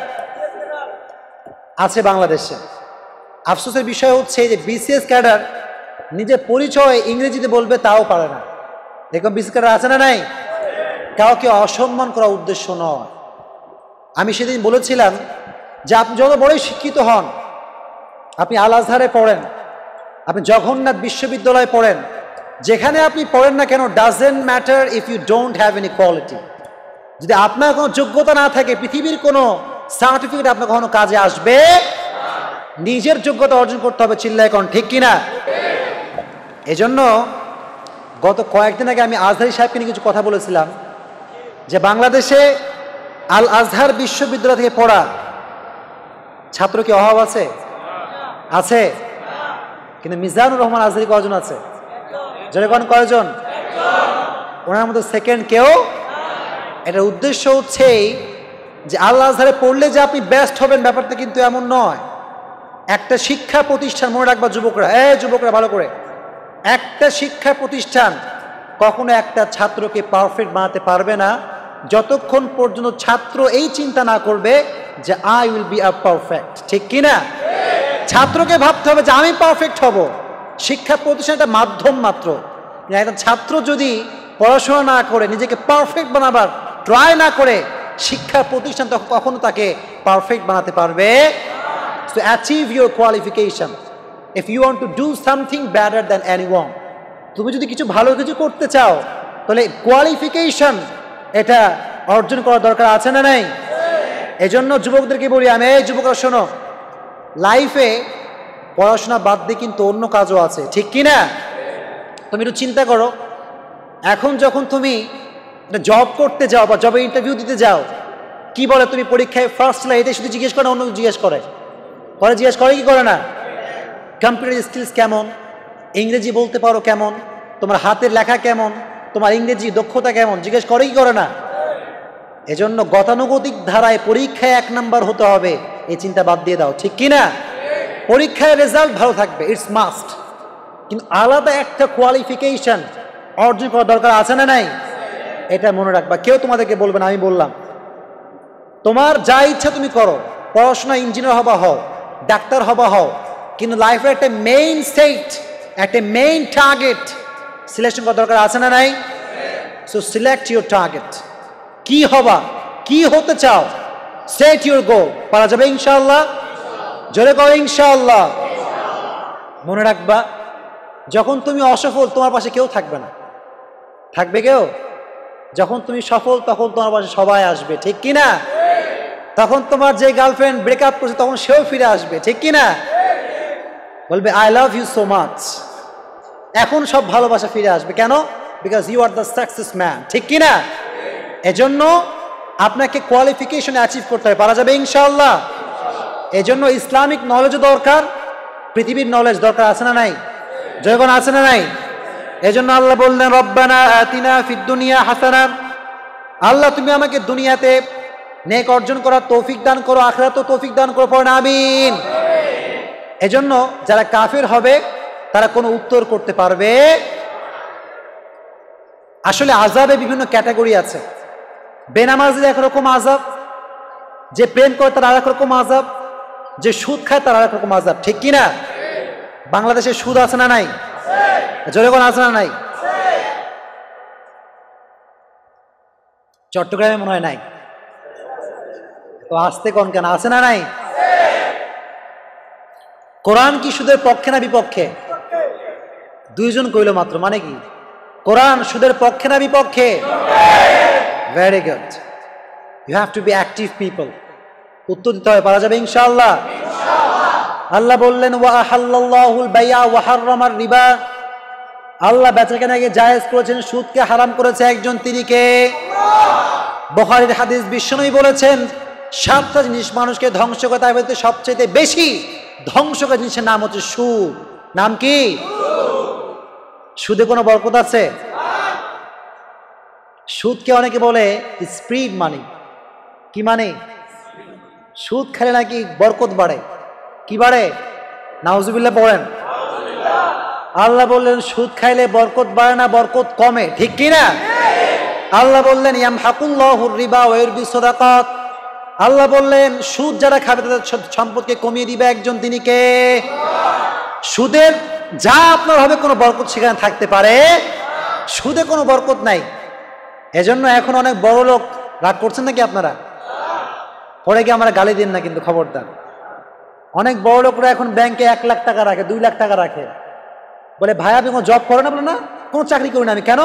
আছে বাংলাদেশে। আফসোসের বিষয় হচ্ছে যে বিসিএস ক্যাডার নিজের পরিচয় ইংরেজিতে বলবে তাও পারে না। এরকম বিসিএস ক্যাডার আছে না নাই? কাউকে অসম্মান করা উদ্দেশ্য নয়। আমি সেদিন বলেছিলাম যে আপনি যত বড়ই শিক্ষিত হন, আপনি আল আজহারে পড়েন, আপনি জগন্নাথ বিশ্ববিদ্যালয়ে পড়েন, যেখানে আপনি পড়েন না কেন, doesn't matter if you don't have any quality. যদি আপনার কোনো যোগ্যতা না থাকে, পৃথিবীর কোনো সার্টিফিকেট আপনার কখনো কাজে আসবে। নিজের যোগ্যতা অর্জন করতে হবে, চিল্লায় কোন ঠিক কিনা? এজন্য গত কয়েকদিন আগে আমি আজহারি সাহেবকে নিয়ে কিছু কথা বলেছিলাম যে বাংলাদেশে আল আজহার বিশ্ববিদ্যালয় থেকে পড়া ছাত্র কি অভাব আছে? আছে। কিন্তু মিজানুর রহমান আজহারি কয়জন আছে? জনগণ কয়জন? ওনার মতো সেকেন্ড কেউ। এটার উদ্দেশ্য হচ্ছে যে আল আজহারে পড়লে যে আপনি বেস্ট হবেন ব্যাপারটা কিন্তু এমন নয়। একটা শিক্ষা প্রতিষ্ঠান, মনে রাখবা যুবকরা, যুবকরা ভালো করে, একটা শিক্ষা প্রতিষ্ঠান কখনো একটা ছাত্রকে পারফেক্ট বানাতে পারবে না যতক্ষণ পর্যন্ত ছাত্র এই চিন্তা না করবে যে I will be a perfect. ঠিক কিনা? ছাত্রকে ভাবতে হবে যে আমি পারফেক্ট হব। শিক্ষা প্রতিষ্ঠান একটা মাধ্যম মাত্র। একটা ছাত্র যদি পড়াশোনা না করে, নিজেকে পারফেক্ট বানাবার ট্রাই না করে, শিক্ষা প্রতিষ্ঠান তখন কখনো তাকে পারফেক্ট বানাতে পারবে। So achieve your qualification if you want to do something better than anyone. তুমি যদি কিছু ভালো কিছু করতে চাও তাহলে কোয়ালিফিকেশন এটা অর্জন করার দরকার আছে না নাই? এজন্য যুবকদেরকে বলি আমি, যুবকরা শোনো, লাইফে পড়াশোনা বাদ দিয়ে কিন্তু অন্য কাজও আছে। ঠিক কি না? তুমি একটু চিন্তা করো, এখন যখন তুমি জব করতে যাও বা জবে ইন্টারভিউ দিতে যাও, কি বলে তুমি পরীক্ষায় ফার্স্ট হলে এটা শুধু জিজ্ঞেস করে, অন্য জিজ্ঞেস করে? জিজ্ঞেস করে কি করে না? কম্পিউটার স্কিলস কেমন, ইংরেজি বলতে পারো কেমন, তোমার হাতের লেখা কেমন, তোমার ইংরেজি দক্ষতা কেমন, জিজ্ঞেস করে কি করে না? এজন্য গতানুগতিক ধারায় পরীক্ষায় 1 নাম্বার হতে হবে, এই চিন্তা বাদ দিয়ে দাও। ঠিক কি না? পরীক্ষায় রেজাল্ট ভালো থাকবে, ইটস মাস্ট, কিন্তু আলাদা একটা কোয়ালিফিকেশন অর্জন করার দরকার আছে না নাই? এটা মনে রাখবা। কেউ তোমাদেরকে বলবে না, আমি বললাম। তোমার যা ইচ্ছা তুমি করো, পড়াশোনা ইঞ্জিনিয়ার হবা হও, ডাক্তার হবা হও, কিন্তু লাইফের একটা মেইন স্টেট, একটা মেইন টার্গেট সিলেকশন করার দরকার আছে না নাই? So select your target. কি হবা, কি হতে চাও, সেট ইউর গোল। পারা যাবে ইনশাআল্লাহ? জোরে করো ইনশাআল্লাহ। মনে রাখবা, যখন তুমি অসফল তোমার পাশে কেউ থাকবে না। থাকবে কেউ? যখন তুমি সফল তখন তোমার পাশে সবাই আসবে। ঠিক কি না? তখন তোমার যে গার্লফ্রেন্ড ব্রেকআপ করছে তখন সেও ফিরে আসবে। ঠিক কি না? বলবে I love you so much. এখন সব ভালোবাসা ফিরে আসবে। কেন? Because you are the success man. ঠিক কি না? এজন্য আপনাকে কোয়ালিফিকেশন অ্যাচিভ করতে হবে। পারা যাবে ইনশাআল্লাহ? এজন্য ইসলামিক নলেজও দরকার, পৃথিবীর নলেজ দরকার আছে না নাই? যখন আছে না নাই? এজন্য আল্লাহ বললেন রব্বানা আতিনা ফিদ দুনিয়া হাসানা। আল্লাহ তুমি আমাকে দুনিয়াতে নেক অর্জন করার তৌফিক দান করো, আখিরাতেও তৌফিক দান করো। পড়েন আমিন। এজন্য যারা কাফের হবে তারা কোনো উত্তর করতে পারবে। আসলে আযাবে বিভিন্ন ক্যাটাগরি আছে। বেনামাজির একরকম আযাব, যে প্রেম করে তার আরেক রকম আযাব, যে সুদ খায় তার আরেক রকম আযাব, ঠিক কিনা? বাংলাদেশে সুদ আছে না নাই? জোরে কোন আছে না নাই? চট্টগ্রামে মনে হয় নাই, তো আসতে কোন কেন, আছে না নাই? কোরআন কি সুদের পক্ষে না বিপক্ষে? দুইজন কইল মাত্র, মানে কি? কোরআন সুদের পক্ষে না বিপক্ষে? Very good, you have to be active people. উত্তর দিতে হবে, পারা যাবে ইনশাআল্লাহ। আল্লাহ বললেন ওয়া আহাল্লাল্লাহুল বাইআ ওয়া হাররামার রিবা, আল্লাহ বেচাকেনাকে জায়েজ করেছেন, সুদকে হারাম করেছে একজন, তিনি কে? বুখারীর হাদিস, বিশ্বনবী বলেছেন 7টা জিনিস মানুষকে ধ্বংস করে, তার মধ্যে সবচেয়ে বেশি ধ্বংসকারী জিনিসের নাম হচ্ছে সুদ। নাম কি? সুদে কোনো বরকত আছে? সুদকে অনেকে বলে স্পিড মানি। কি মানে? সুদ খেলে নাকি বরকত বাড়ে। কি বাড়ে? নাউজুবিল্লাহ পড়েন। আল্লাহ বললেন সুদ খাইলে বরকত বাড়ে না, বরকত কমে, ঠিক কি না? আল্লাহ বললেন ইয়ামহাকুল্লাহুর রিবা ওয়া ইউরবি সাদাকাত, আল্লাহ বললেন সুদ যারা খাবে তাদের সম্পদকে কমিয়ে দিবে একজন, তিনি কে? সুদের যা আপনার হবে কোনো বরকত সেখানে থাকতে পারে, সুদে কোনো বরকত নাই। এজন্য এখন অনেক বড় লোক, রাগ করছেন নাকি আপনারা? পরে কি আমরা গালি দিন না কিন্তু, খবরদার। অনেক বড় লোকরা এখন ব্যাংকে 1 লাখ টাকা রাখে, 2 লাখ টাকা রাখে, বলে ভাই আপনি কোনো জব করেন না? বলে না, কোনো চাকরি করি না আমি। কেন?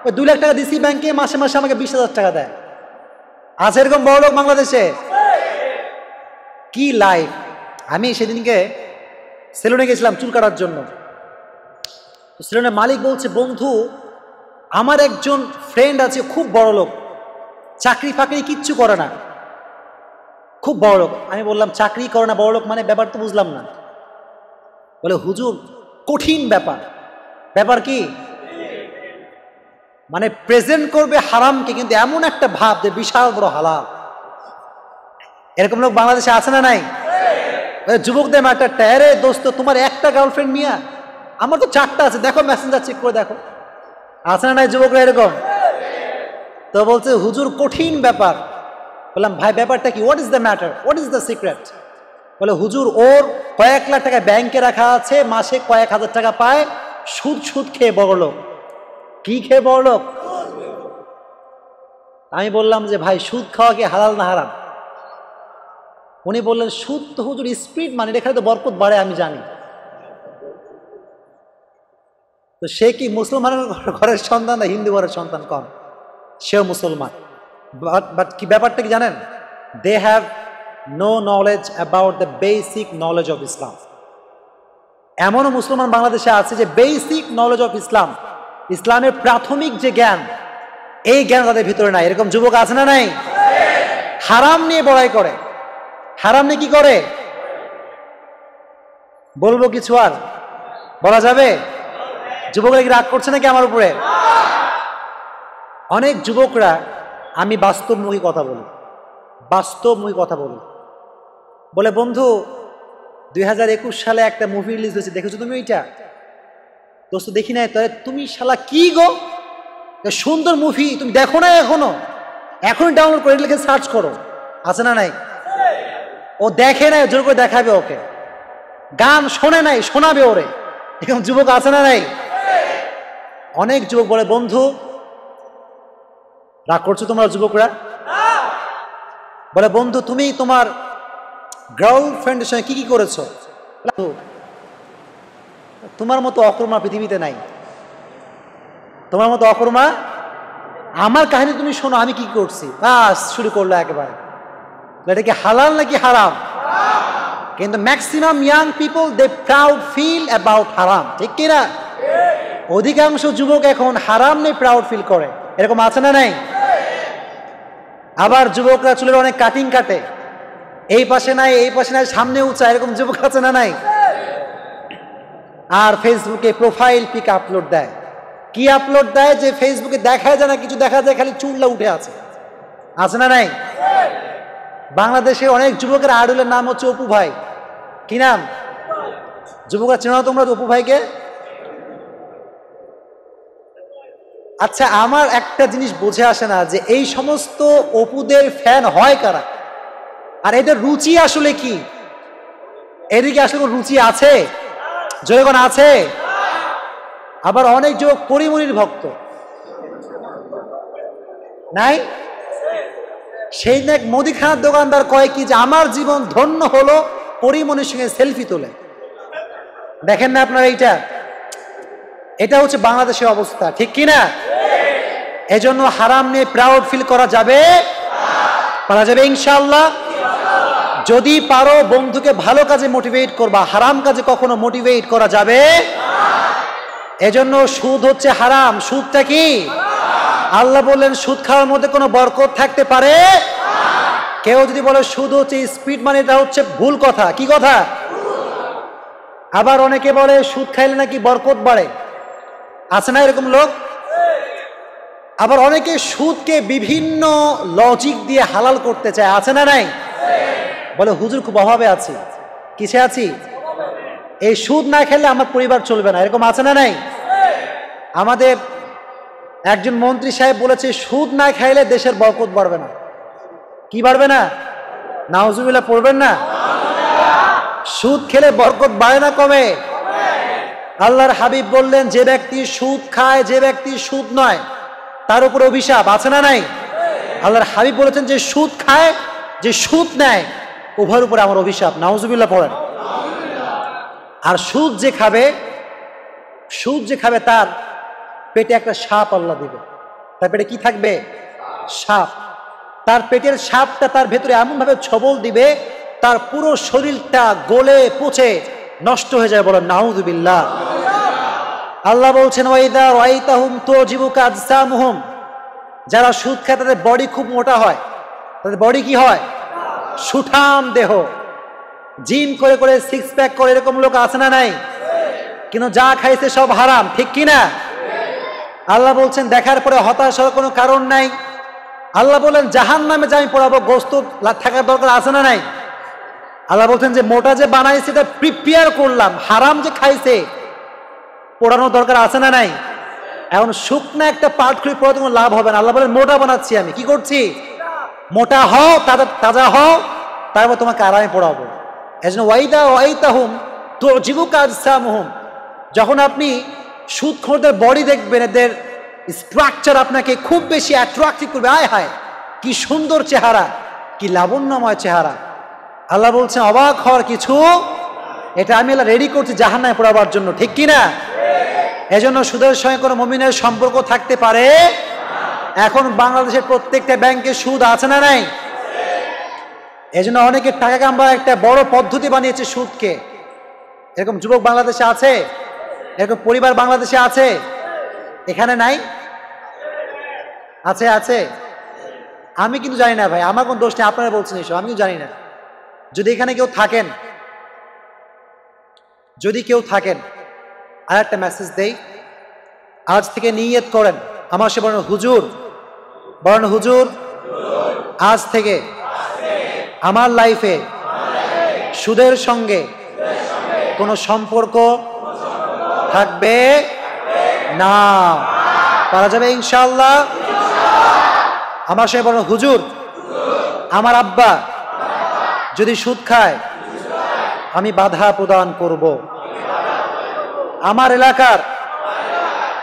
ওই 2 লাখ টাকা দিছি ব্যাংকে, মাসে মাসে আমাকে 20,000 টাকা দেয়। আছে এরকম বড় লোক বাংলাদেশে? কি লাইফ! আমি সেদিনকে সেলুনে গেছিলাম চুল কাটার জন্য। সেলুনের মালিক বলছে, বন্ধু আমার একজন ফ্রেন্ড আছে, খুব বড় লোক, চাকরি ফাকরি কিচ্ছু করে না, খুব বড় লোক। আমি বললাম চাকরি করে না, বড় লোক মানে? ব্যাপার তো বুঝলাম না। বলে হুজুর কঠিন ব্যাপার। ব্যাপার কি? মানে প্রেজেন্ট করবে হারামকে, কিন্তু এমন একটা ভাব যে বিশাল বড় হালাল। এরকম লোক বাংলাদেশে আছে না নাই? যুবকদের ম্যাটারটা, আরে দোস্ত তোমার একটা গার্লফ্রেন্ড মিয়া, আমার তো 4টা আছে, দেখো মেসেঞ্জার চেক করে দেখো। আছে না নাই যুবকরা এরকম? তো বলছে হুজুর কঠিন ব্যাপার। বললাম ভাই ব্যাপারটা কি? What is the matter, what is the secret? বলে হুজুর ওর কয়েক লাখ টাকা ব্যাংকে রাখা আছে, মাসে কয়েক হাজার টাকা পায়, সুদ সুদ খেয়ে বড় লোক। কি খেয়ে বড় লোক? আমি বললাম যে ভাই সুদ খাওয়া কি হালাল না হারাম? উনি বললেন সুদ তো হুজুর স্পিড মানে, এখানে তো বরকত বাড়ে, আমি জানি। তো সে কি মুসলমানের ঘরের সন্তান না হিন্দু ঘরের সন্তান? কম, সেও মুসলমান। বাট কি ব্যাপারটা কি জানেন? They have no knowledge about the basic knowledge of Islam. এমনও মুসলমান বাংলাদেশে আছে যে বেসিক নলেজ অফ ইসলাম, ইসলামের প্রাথমিক যে জ্ঞান, এই জ্ঞান তাদের ভিতরে নাই। এরকম যুবক আছে না নাই? হারাম নিয়ে বড়াই করে। হারাম নিয়ে কি করে বলবো কিছু আর বলা যাবে? যুবকরা কি রাগ করছে নাকি আমার উপরে? অনেক যুবকরা, আমি বাস্তবমুখী কথা বলি, বাস্তবমুখী কথা বলি। বলে বন্ধু 2021 সালে একটা মুভি রিলিজ হয়েছে, দেখেছো তুমি ওইটা? দোস্ত দেখি নাই। তো তুমি শালা কি গো, সুন্দর মুভি তুমি দেখো না এখনো? এখনই ডাউনলোড করে লিখে সার্চ করো। আছে না নাই? ও দেখে নাই, জোর করে দেখাবে ওকে। গান শোনে নাই, শোনাবে ওরে। এরকম যুবক আছে না নাই? অনেক যুবক বলে বন্ধু, রাগ করছো তোমরা যুবকরা? বলে বন্ধু তুমি তোমার গার্লফ্রেন্ডের সঙ্গে কি কি করেছো? তোমার মতো অকর্মা পৃথিবীতে নাই, তোমার মতো অকর্মা। আমার কাহিনী তুমি শোনো, আমি কি করছি। বাস শুরু করলো একেবারে। এটা কি হালাল নাকি হারাম? কিন্তু maximum young people they proud feel about হারাম, ঠিক কিনা? অধিকাংশ যুবক এখন হারাম নিয়ে প্রাউড ফিল করে। এরকম আছে না নাই? আবার যুবকরা চুলের অনেক কাটিং কাটে, এই পাশে নাই এই পাশে নাই, সামনে উঁচা, এরকম যুবক আছে না নাই? আর ফেসবুকে প্রোফাইল পিক আপলোড দেয়। কি আপলোড দেয় যে ফেসবুকে দেখা যায় না কিছু, দেখা যায় খালি চুলটা উঠে আছে। আছে না নাই? বাংলাদেশে অনেক যুবকের আইডলের নাম হচ্ছে অপু ভাই। কি নাম? যুবকরা চেনো না তোমরা অপু ভাইকে? আচ্ছা, আমার একটা জিনিস বুঝে আসে না যে এই সমস্ত অপুদের ফ্যান হয় কারা, আর এদের রুচি আসলে কি? এদিকে আসলে কোনো রুচি আছে? জোরে কোন আছে? আবার অনেক যুবক পরিমণির ভক্ত নাই? সেই এক মুদিখানার দোকানদার কয় কি যে আমার জীবন ধন্য হলো পরিমণির সঙ্গে সেলফি তোলে। দেখেন না আপনারা এইটা? এটা হচ্ছে বাংলাদেশের অবস্থা, ঠিক কি না? এজন্য হারাম নিয়ে প্রাউড ফিল করা যাবে? পারা যাবে ইনশাআল্লাহ। যদি পারো বন্ধুকে ভালো কাজে মোটিভেট করবা, হারাম কাজে কখনো মোটিভেট করা যাবে? এজন্য সুদ হচ্ছে হারাম। সুদটা কি? আল্লাহ বললেন সুদ খাওয়ার মধ্যে কোনো বরকত থাকতে পারে? কেউ যদি বলে সুদ হচ্ছে স্পিড মানি, এটা হচ্ছে ভুল কথা। কি কথা? আবার অনেকে বলে সুদ খাইলে নাকি বরকত বাড়ে, আছে না এরকম লোক? আবার অনেকে সুদকে বিভিন্ন লজিক দিয়ে হালাল করতে চায়, আছে না নাই? বলে হুজুর খুব অভাবে আছি। কিসে আছি? এই সুদ না খেলে আমার পরিবার চলবে না, এরকম আছে না নাই? আমাদের একজন মন্ত্রী সাহেব বলেছে সুদ না খাইলে দেশের বরকত বাড়বে না। কি বাড়বে না? নাউজুবিল্লাহ পড়বেন না? সুদ খেলে বরকত বাড়ে না কমে? আল্লাহর হাবিব বললেন যে ব্যক্তি সুদ খায়, যে ব্যক্তি সুদ নয়, তার উপর অভিশাপ, আছে না নাই? আল্লাহর হাবিব বলেছেন যে সুদ খায়, যে সুদ নেয়, উভয়ের উপরে আমার অভিশাপ। নাউজুবিল্লাহ পড়েন। আর সুদ যে খাবে তার পেটে একটা সাপ আল্লাহ দিবে। তার পেটে কি থাকবে? সাপ। তার পেটের সাপটা তার ভেতরে এমন ভাবে ছবল দিবে তার পুরো শরীরটা গলে পচে নষ্ট হয়ে যায়। বলেন নাউযুবিল্লাহ। আল্লাহ বলছেন ওয়াইদা রাআইতাহুম তুজিবুকা আজসামুহুম, যারা সুদ খায় তাদের বডি খুব মোটা হয়। তাদের বডি কি হয়? সুঠাম দেহ, জিম করে করে সিক্স প্যাক করে, এরকম লোক আছে না নাই? কিন্তু যা খাইছে সব হারাম, ঠিক কি না? আল্লাহ বলছেন দেখার পরে হতাশ হওয়ার কোনো কারণ নাই। আল্লাহ বলেন জাহান্নামে যে আমি পড়াবো, গোস্ত থাকার দরকার আছে না নাই? আল্লাহ বলছেন যে মোটা যে বানাইছে এটা প্রিপেয়ার করলাম, হারাম যে খাইছে পোড়ানোর দরকার আছে না নাই? এখন শুকনা একটা পাট খুলে পড়াতে কোনো লাভ হবে না। আল্লাহ বলেন মোটা বানাচ্ছি আমি। কি করছি? মোটা হও, তাজা হও, তারপর তোমাকে আরামে পড়াবো। এজন্য ওয়াইদা ওয়াইতাহুম তুজিবুকা আজসামুহুম, যখন আপনি সুদখোরদের বডি দেখবেন, এদের স্ট্রাকচার আপনাকে খুব বেশি অ্যাট্রাক্টিভ করবে। আয় হায় কি সুন্দর চেহারা, কি লাবণ্যময় চেহারা। আল্লাহ বলছেন অবাক হওয়ার কিছু, এটা আমি আল্লাহ রেডি করছি জাহান্নামে পড়াবার জন্য, ঠিক কি না? এজন্য সুদের সঙ্গে কোনো মুমিনের সম্পর্ক থাকতে পারে? এখন বাংলাদেশের প্রত্যেকটা ব্যাংকে সুদ আছে না নাই? এজন্য অনেকে টাকা কামাবার একটা বড় পদ্ধতি বানিয়েছে সুদকে। এরকম যুবক বাংলাদেশে আছে? এরকম পরিবার বাংলাদেশে আছে? এখানে নাই? আছে? আছে? আমি কিন্তু জানি না ভাই, আমার কোন দোষ নেই, আপনারা বলছেন এসব, আমি কিন্তু জানি না। যদি এখানে কেউ থাকেন, আর একটা মেসেজ দেই, আজ থেকে নিয়ত করেন, আমার সে বলেন হুজুর, আজ থেকে আমার লাইফে সুদের সঙ্গে কোনো সম্পর্ক থাকবে না। পারা যাবে ইনশাআল্লাহ? আমার সে বলেন হুজুর, আমার আব্বা যদি সুদ খায় আমি বাধা প্রদান করব। আমার এলাকার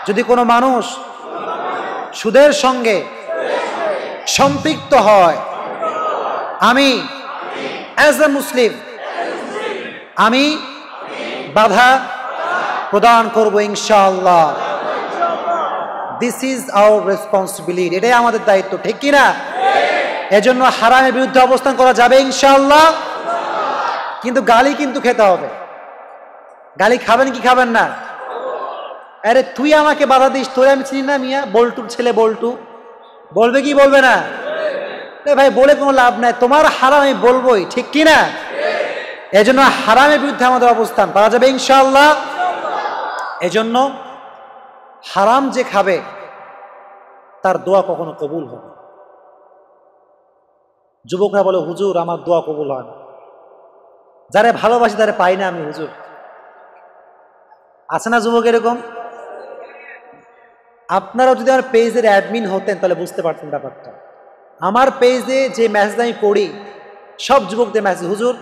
যদি কোনো মানুষ সুদের সঙ্গে সম্পৃক্ত হয়, আমি অ্যাজ এ মুসলিম আমি বাধা প্রদান করব ইনশাআল্লাহ। দিস ইজ আওয়ার রেসপন্সিবিলিটি, এটাই আমাদের দায়িত্ব, ঠিক কিনা? এজন্য হারামের বিরুদ্ধে অবস্থান করা যাবে ইনশাআল্লাহ। কিন্তু গালি কিন্তু খেতে হবে। গালি খাবেন কি খাবেন না? আরে তুই আমাকে বাধা দিস, তোরে আমি চিনি না মিয়া, বল্টুর ছেলে বল্টু, বলবে কি বলবে না? ভাই বলে কোনো লাভ নাই, তোমার হারাম আমি বলবোই, ঠিক কিনা? এজন্য হারামের বিরুদ্ধে আমাদের অবস্থান পাওয়া যাবে ইনশাআল্লাহ। এজন্য হারাম যে খাবে তার দোয়া কখনো কবুল হবে। যুবকরা বলে হুজুর আমার দোয়া কবুল হয় না, যারা ভালোবাসি তারা পাই না আমি হুজুর। আছে না যুবক এরকম? আপনারাও যদি আমার পেজের অ্যাডমিন হতেন তাহলে বুঝতে পারতেন ব্যাপারটা। আমার পেজে যে মেসেজ আমি পড়ি সব যুবকদের মেসেজ, হুজুর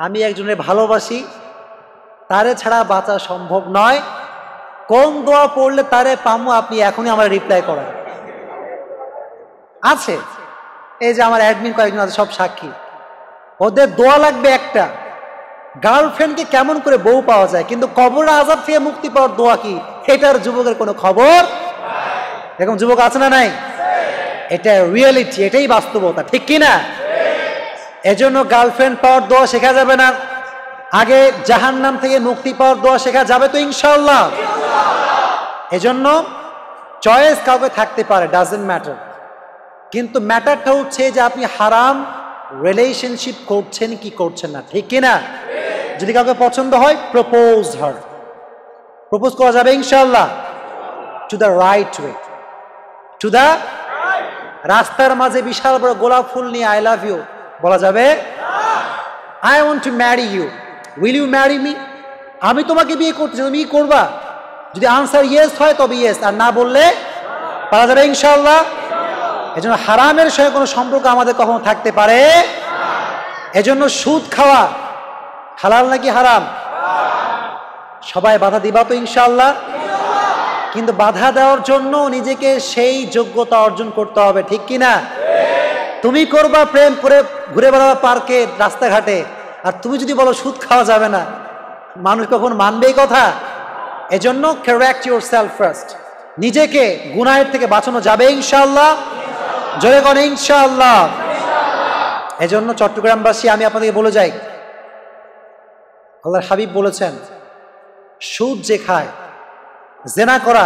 আমি একজনের ভালোবাসি, তারে ছাড়া বাঁচা সম্ভব নয়, কোন দোয়া পড়লে তারে পামো আপনি এখনই আমার রিপ্লাই করেন। আছে, এই যে আমার অ্যাডমিন কয়েকজন আছে, সব সাক্ষী। ওদের দোয়া লাগবে একটা, গার্লফ্রেন্ডকে কেমন করে বউ পাওয়া যায়, কিন্তু কবর আযাব থেকে মুক্তি পাওয়ার দোয়া কি, এটার যুবকের কোনো খবর। এরকম যুবক আছে না নাই? এটা রিয়েলিটি, এটাই বাস্তবতা, ঠিক কি না? এজন্য গার্লফ্রেন্ড পাওয়ার দোয়া শেখা যাবে না, আগে জাহান্নাম থেকে মুক্তি পাওয়ার দোয়া শেখা যাবে তো ইনশাআল্লাহ। এজন্য চয়েস কাউকে থাকতে পারে, ডাজন্ট ম্যাটার, কিন্তু ম্যাটারটা হচ্ছে যে আপনি হারাম রিলেশনশিপ করছেন কি করছেন না, ঠিক কি না? যদি কাউকে পছন্দ হয় প্রপোজ হার, প্রপোজ করা যাবে ইনশাআল্লাহ, to the right way, to the, রাস্তার মাঝে বিশাল বড় গোলাপ ফুল নিয়ে আই লাভ ইউ বলা যাবে? I want to marry you, will you marry me, আমি তোমাকে বিয়ে করতে চাই, তুমি করবা? যদি আনসার ইয়েস হয় তবে ইয়েস, আর না বললে পারা যাবে ইনশাআল্লাহ। এজন্য হারামের সঙ্গে কোনো সম্পর্ক আমাদের কখনো থাকতে পারে। এজন্য সুদ খাওয়া হালাল নাকি হারাম? সবাই বাধা দিবা তো ইনশাআল্লাহ, কিন্তু বাধা দেওয়ার জন্য নিজেকে সেই যোগ্যতা অর্জন করতে হবে, ঠিক কি না? তুমি করবা প্রেম করে ঘুরে বেড়াবা পার্কে রাস্তাঘাটে, আর তুমি যদি বলো সুদ খাওয়া যাবে না, মানুষ কখন মানবে এই কথা? এজন্য কারেক্ট ইউরসেলফ ফার্স্ট, নিজেকে গুনাহের থেকে বাঁচানো যাবে ইনশাআল্লাহ, জোরে করে ইনশাআল্লাহ। এজন্য চট্টগ্রামবাসী আমি আপনাদেরকে বলে যাই, আল্লাহর হাবিব বলেছেন সুদ যে খায়, জেনা করা,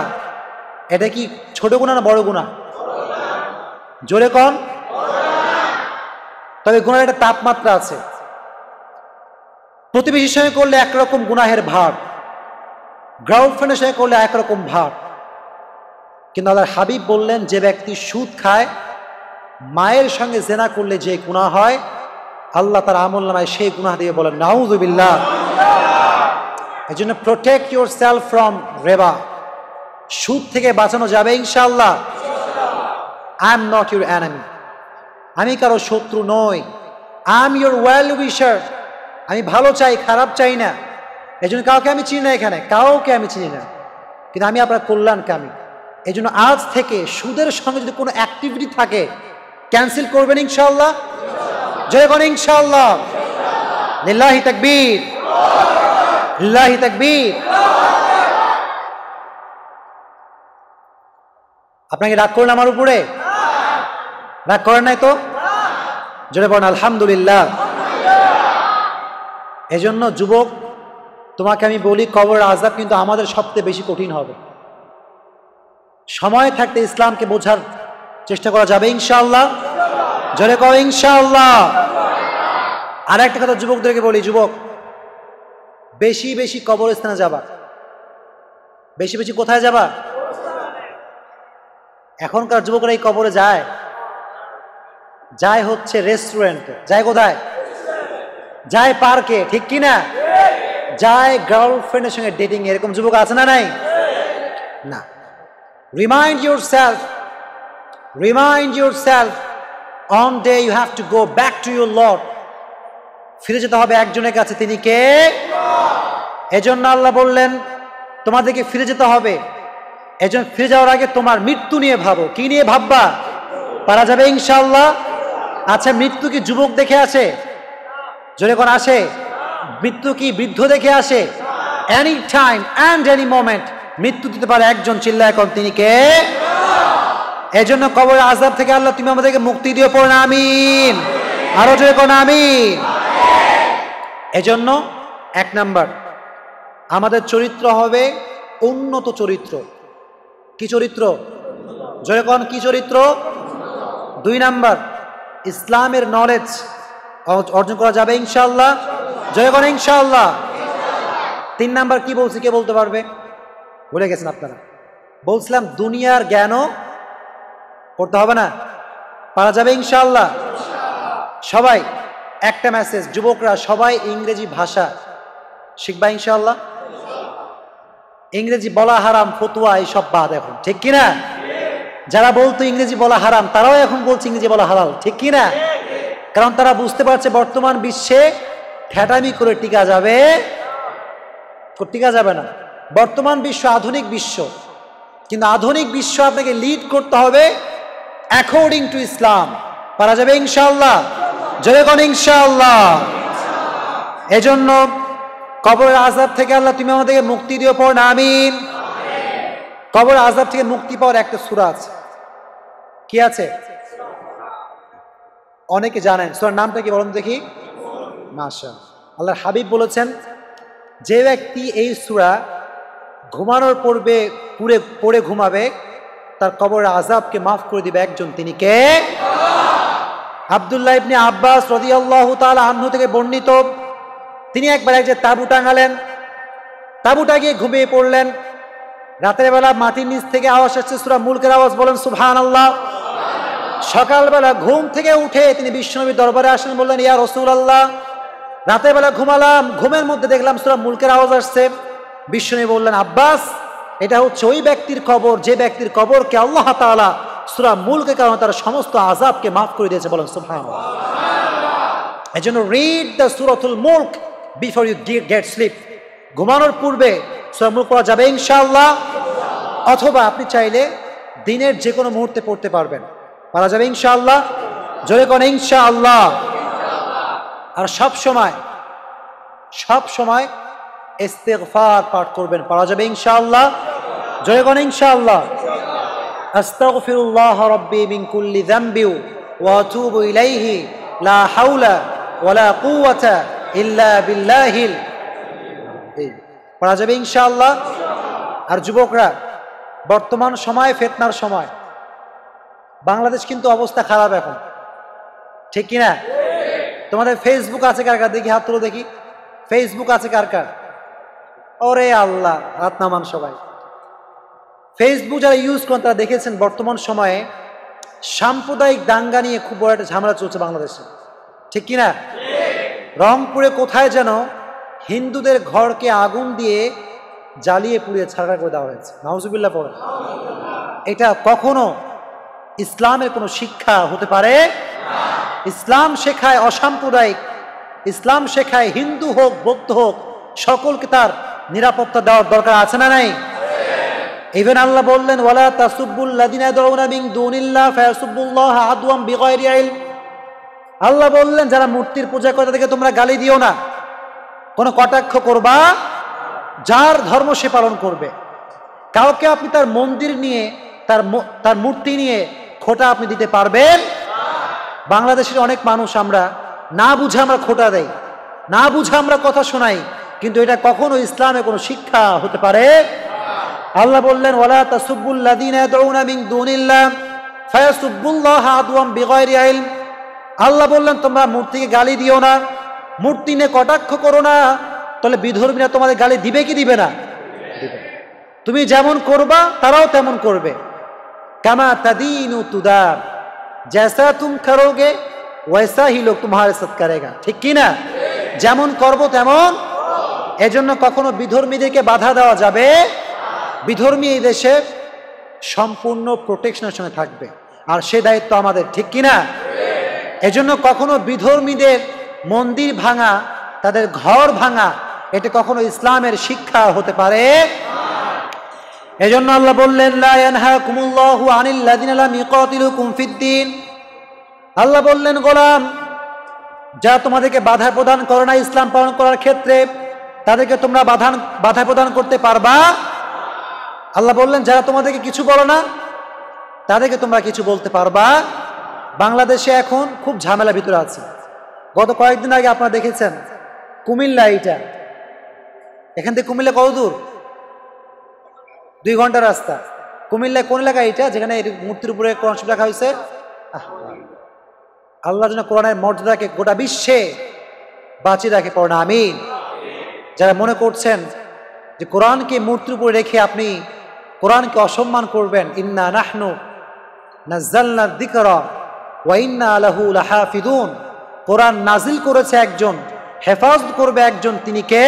এটা কি ছোট গুনাহ না বড় গুনাহ? জোরে কোন? তবে গুনাহের একটা তাপমাত্রা আছে। প্রতিবেশীর সঙ্গে করলে একরকম গুনাহের ভার, গার্লফ্রেন্ডের সঙ্গে করলে একরকম ভার, কিন্তু আল্লাহর হাবিব বললেন যে ব্যক্তি সুদ খায়, মায়ের সঙ্গে জেনা করলে যে গুনাহ হয়, আল্লাহ তার আমল নামায় সেই গুনাহ দিয়ে বলেন নাউযুবিল্লাহ। এই জন্য প্রোটেক্ট ইউর সেলফ ফ্রম রেবা, সুদ থেকে বাঁচানো যাবে ইনশাআল্লাহ। I am not your enemy, আমি কারো শত্রু নই, I am your well wisher, আমি ভালো চাই, খারাপ চাই না। এই জন্য কাউকে আমি চিনি না, এখানে কাউকে আমি চিনি না, কিন্তু আমি আপনার কল্যাণকামী। এই জন্য আজ থেকে সুদের সঙ্গে যদি কোনো অ্যাক্টিভিটি থাকে ক্যান্সেল করবেন ইনশাআল্লাহ, জয় করেন ইনশাআল্লাহ। লিল্লাহি তাকবীর, লিল্লাহি তাকবীর। আপনাকে রাগ করেন আমার উপরে? রাগ করেন নাই তো? জোরে বলেন আলহামদুলিল্লাহ। এজন্য যুবক তোমাকে আমি বলি, কবরের আযাব কিন্তু আমাদের সবচেয়ে বেশি কঠিন হবে। সময় থাকতে ইসলামকে বোঝার চেষ্টা করা যাবে ইনশাআল্লাহ, জোরে কর ইনশাআল্লাহ। আর একটা কথা যুবকদেরকে বলি, যুবক বেশি বেশি কবরস্থানে যাবা। বেশি বেশি কোথায় যাবা? এখনকার যুবকরা এই কবরে যায়, যায় হচ্ছে রেস্টুরেন্টে, যায় কোথায়? যায় পার্কে, ঠিক কিনা? যায় গার্লফ্রেন্ডের সঙ্গে ডেটিং, এরকম যুবক আছে না নাই? না। Remind yourself, remind yourself, one day you have to go back to your Lord. ফিরে যেতে হবে একজনের কাছে, তিনি কে? এজন্য আল্লাহ বললেন তোমাদেরকে ফিরে যেতে হবে। এজন্য ফিরে যাওয়ার আগে তোমার মৃত্যু নিয়ে ভাবো। কি নিয়ে ভাববা? পারা যাবে ইনশাআল্লাহ। আচ্ছা, মৃত্যু কি যুবক দেখে আসে? জোরে কোন আসে? মৃত্যু কি বৃদ্ধ দেখে আসে? Any time and any moment মৃত্যু দিতে পারে একজন, চিল্লায় এখন, তিনি কে? এজন্য কবরের আযাব থেকে আল্লাহ তুমি আমাদেরকে মুক্তি দিও, পড়ুন আমিন। আরো জোরে কোন আমিন। এজন্য এক নাম্বার আমাদের চরিত্র হবে উন্নত চরিত্র। কি চরিত্র? জোরে কোন কি চরিত্র? 2 নাম্বার ইসলামের নলেজ অর্জন করা যাবে ইনশাআল্লাহ, জয় কোন ইনশাআল্লাহ। 3 নাম্বার কি বলছি, কে বলতে পারবে? ভুলে গেছেন আপনারা। বলছিলাম দুনিয়ার জ্ঞানও করতে হবে না, পারা যাবে ইনশাআল্লাহ। সবাই একটা মেসেজ, যুবকরা সবাই ইংরেজি ভাষা শিখবা ইনশাআল্লাহ। ইংরেজি বলা হারাম, ফতুয়া এইসব বাদ এখন, ঠিক কিনা? যারা বলতো ইংরেজি বলা হারাম তারাও এখন বলছে ইংরেজি বলা হালাল, ঠিক কিনা? কারণ তারা বুঝতে পারছে বর্তমান বিশ্বে ঠেটামি করে টিকা যাবে না। বর্তমান বিশ্ব আধুনিক বিশ্ব, কিন্তু আধুনিক বিশ্ব আপনাকে লিড করতে হবে অ্যাকর্ডিং টু ইসলাম। পারা যাবে ইনশাআল্লাহ? জোরে কোন ইনশাআল্লাহ? এজন্য কবরের আযাব থেকে আল্লাহ তুমি আমাদেরকে মুক্তি দিও, পড় না আমিন। কবরের আযাব থেকে মুক্তি পাওয়ার একটা সূরা আছে। কি আছে? অনেকে জানেন, সূরার নামটা কি বলুন দেখি? মাশাআল্লাহ। আল্লাহর হাবিব বলেছেন, যে ব্যক্তি এই সূরা ঘুমানোর পূর্বে পড়ে ঘুমাবে তার কবরের আযাবকে মাফ করে দিবে একজন, তিনি কে? আব্দুল্লাহ ইবনে আব্বাস রাদিয়াল্লাহু তাআলা আনহু থেকে বর্ণিত, তিনি একবার এক যে তাঁবু টাঙালেন, তাঁবুটা গিয়ে ঘুমিয়ে পড়লেন। রাতের বেলা মাটির নিচ থেকে আওয়াজ আসছে সূরা মুলকের আওয়াজ, বলেন সুবহানাল্লাহ। সকালবেলা ঘুম থেকে উঠে তিনি বিশ্বনবীর দরবারে আসলেন, বললেন ইয়া রাসূলুল্লাহ, রাতের বেলা ঘুমালাম, ঘুমের মধ্যে দেখলাম সূরা মুলকের আওয়াজ আসছে। বিশ্বনবী বললেন, আব্বাস, এটা হচ্ছে ওই ব্যক্তির কবর যে ব্যক্তির কবরকে আল্লাহ তাআলা সূরা মুলকের কারণে তার সমস্ত আযাবকে মাফ করে দিয়েছে, বলেন সুবহানাল্লাহ। এজন্য রিড দ্য সূরাতুল মুলক বিফোর ইউ গেট স্লিপ। ঘুমানোর পূর্বে সূরা মুলক পড়া যাবে ইনশাআল্লাহ, অথবা আপনি চাইলে দিনের যে কোনো মুহূর্তে পড়তে পারবেন, পারা যাবে ইনশাআল্লাহ। জোরে কোন ইনশাআল্লাহ। আর সব সময় ইস্তিগফার পাঠ করবেন, পারা যাবে ইনশাআল্লাহ। জোরে কোন ইনশাআল্লাহ। আস্তাগফিরুল্লাহ রাব্বি মিন কুল্লি যামবি ওয়া আতুবু ইলাইহি লা হাওলা ওয়ালা কুওয়াতা ইল্লা বিল্লাহিল। পড়া যাবে ইনশাআল্লাহ। আর যুবকরা, বর্তমান সময় ফিতনার সময়, বাংলাদেশ কিন্তু অবস্থা খারাপ এখন, ঠিক কিনা? তোমাদের ফেসবুক আছে কার কার? দেখি হাত তুলো দেখি। ফেসবুক আছে কার কার? ওরে আল্লাহ, হাত নামান সবাই। ফেসবুক যারা ইউজ করেন তারা দেখেছেন বর্তমান সময়ে সাম্প্রদায়িক দাঙ্গা নিয়ে খুব বড় একটা ঝামেলা চলছে বাংলাদেশে, ঠিক কিনা? রংপুরে কোথায় যেন হিন্দুদের ঘরকে আগুন দিয়ে জ্বালিয়ে পুড়িয়ে ছাড়া করে দেওয়া হয়েছে, নাউজুবিল্লাহ পড়ে। এটা কখনো ইসলামের কোনো শিক্ষা হতে পারে? ইসলাম শেখায় অসাম্প্রদায়িক, ইসলাম শেখায় হিন্দু হোক বৌদ্ধ হোক সকলকে তার নিরাপত্তা দেওয়ার দরকার আছে না নাই? ইভেন আল্লাহ বললেন, ওয়ালা তাসুব্বুল লাযিনা ইয়াদউনা মিন দুনিল্লাহ ফায়াসুব্বুল্লাহ আদওয়াম বিগাইরি ইলম। আল্লাহ বললেন, যারা মূর্তির পূজা করে তাদেরকে তোমরা গালি দিও না, কোনো কটাক্ষ করবা, যার ধর্ম সে পালন করবে। কাউকে আপনি তার মন্দির নিয়ে তার মূর্তি নিয়ে খোঁটা আপনি দিতে পারবেন? বাংলাদেশের অনেক মানুষ আমরা না বুঝে আমরা খোঁটা দেই, না বুঝে আমরা কথা শোনাই, কিন্তু এটা কখনো ইসলামে কোনো শিক্ষা হতে পারে? আল্লাহ বললেন, ওয়ালা তাসুব্বুল লাযিনা ইয়াদউনা মিন দুনিল্লাহ ফায়াসুব্বুল্লাহ আদওয়াম বিগাইরি ইলম। আল্লাহ বললেন, তোমরা মূর্তিকে গালি দিও না, মূর্তি নিয়ে কটাক্ষ করো না, তাহলে বিধর্মীরা তোমাদের গালি দিবে কি দিবে না? তুমি যেমন করবা তারাও তেমন করবে। কামা তাদিনু তুদার, জैसा तुम करोगे वैसा ही लोग तुम्हारे साथ करेगा, ঠিক কি না? যেমন করব তেমন। এজন্য কখনো বিধর্মীদেরকে বাধা দেওয়া যাবে? বিধর্মী এই দেশে সম্পূর্ণ প্রোটেকশনের সঙ্গে থাকবে, আর সে দায়িত্ব আমাদের, ঠিক কি না? এজন্য কখনো বিধর্মীদের মন্দির ভাঙা, তাদের ঘর ভাঙা, এটা কখনো ইসলামের শিক্ষা হতে পারে? এজন্য আল্লাহ বললেন, লা ইয়ানহাকুমুল্লাহু আনিল লাযিনা লাম ইউকাতিলুকুম ফিদ্দীন। আল্লাহ বললেন, গোলাম, যারা তোমাদেরকে বাধা প্রদান করে না ইসলাম পালন করার ক্ষেত্রে, তাদেরকে তোমরা বাধা প্রদান করতে পারবা? আল্লাহ বললেন, যারা তোমাদেরকে কিছু বলো না তাদেরকে তোমরা কিছু বলতে পারবা? বাংলাদেশে এখন খুব ঝামেলা ভিতরে আছে। গত কয়েকদিন আগে আপনারা দেখেছেন কুমিল্লা, এইটা এখান থেকে কুমিল্লা কত দূর? 2 ঘন্টা রাস্তা। কুমিল্লায় কোন এলাকা এটা যেখানে মূর্তির উপরে কোরআন শরীফ রাখা হয়েছে? আল্লাহ যেন কোরআনের মর্যাদাকে গোটা বিশ্বে বাঁচিয়ে রাখে, পড়না আমিন। যারা মনে করছেন যে কোরআনকে মূর্তির উপরে রেখে আপনি কোরআনকে অসম্মান করবেন, ইন্না নাহনু নাযালনা যিকরা ওয়া ইন্না লাহু লাহাফিজুন, কোরআন নাজিল করেছে একজন, হেফাজত করবে একজন, তিনি কে?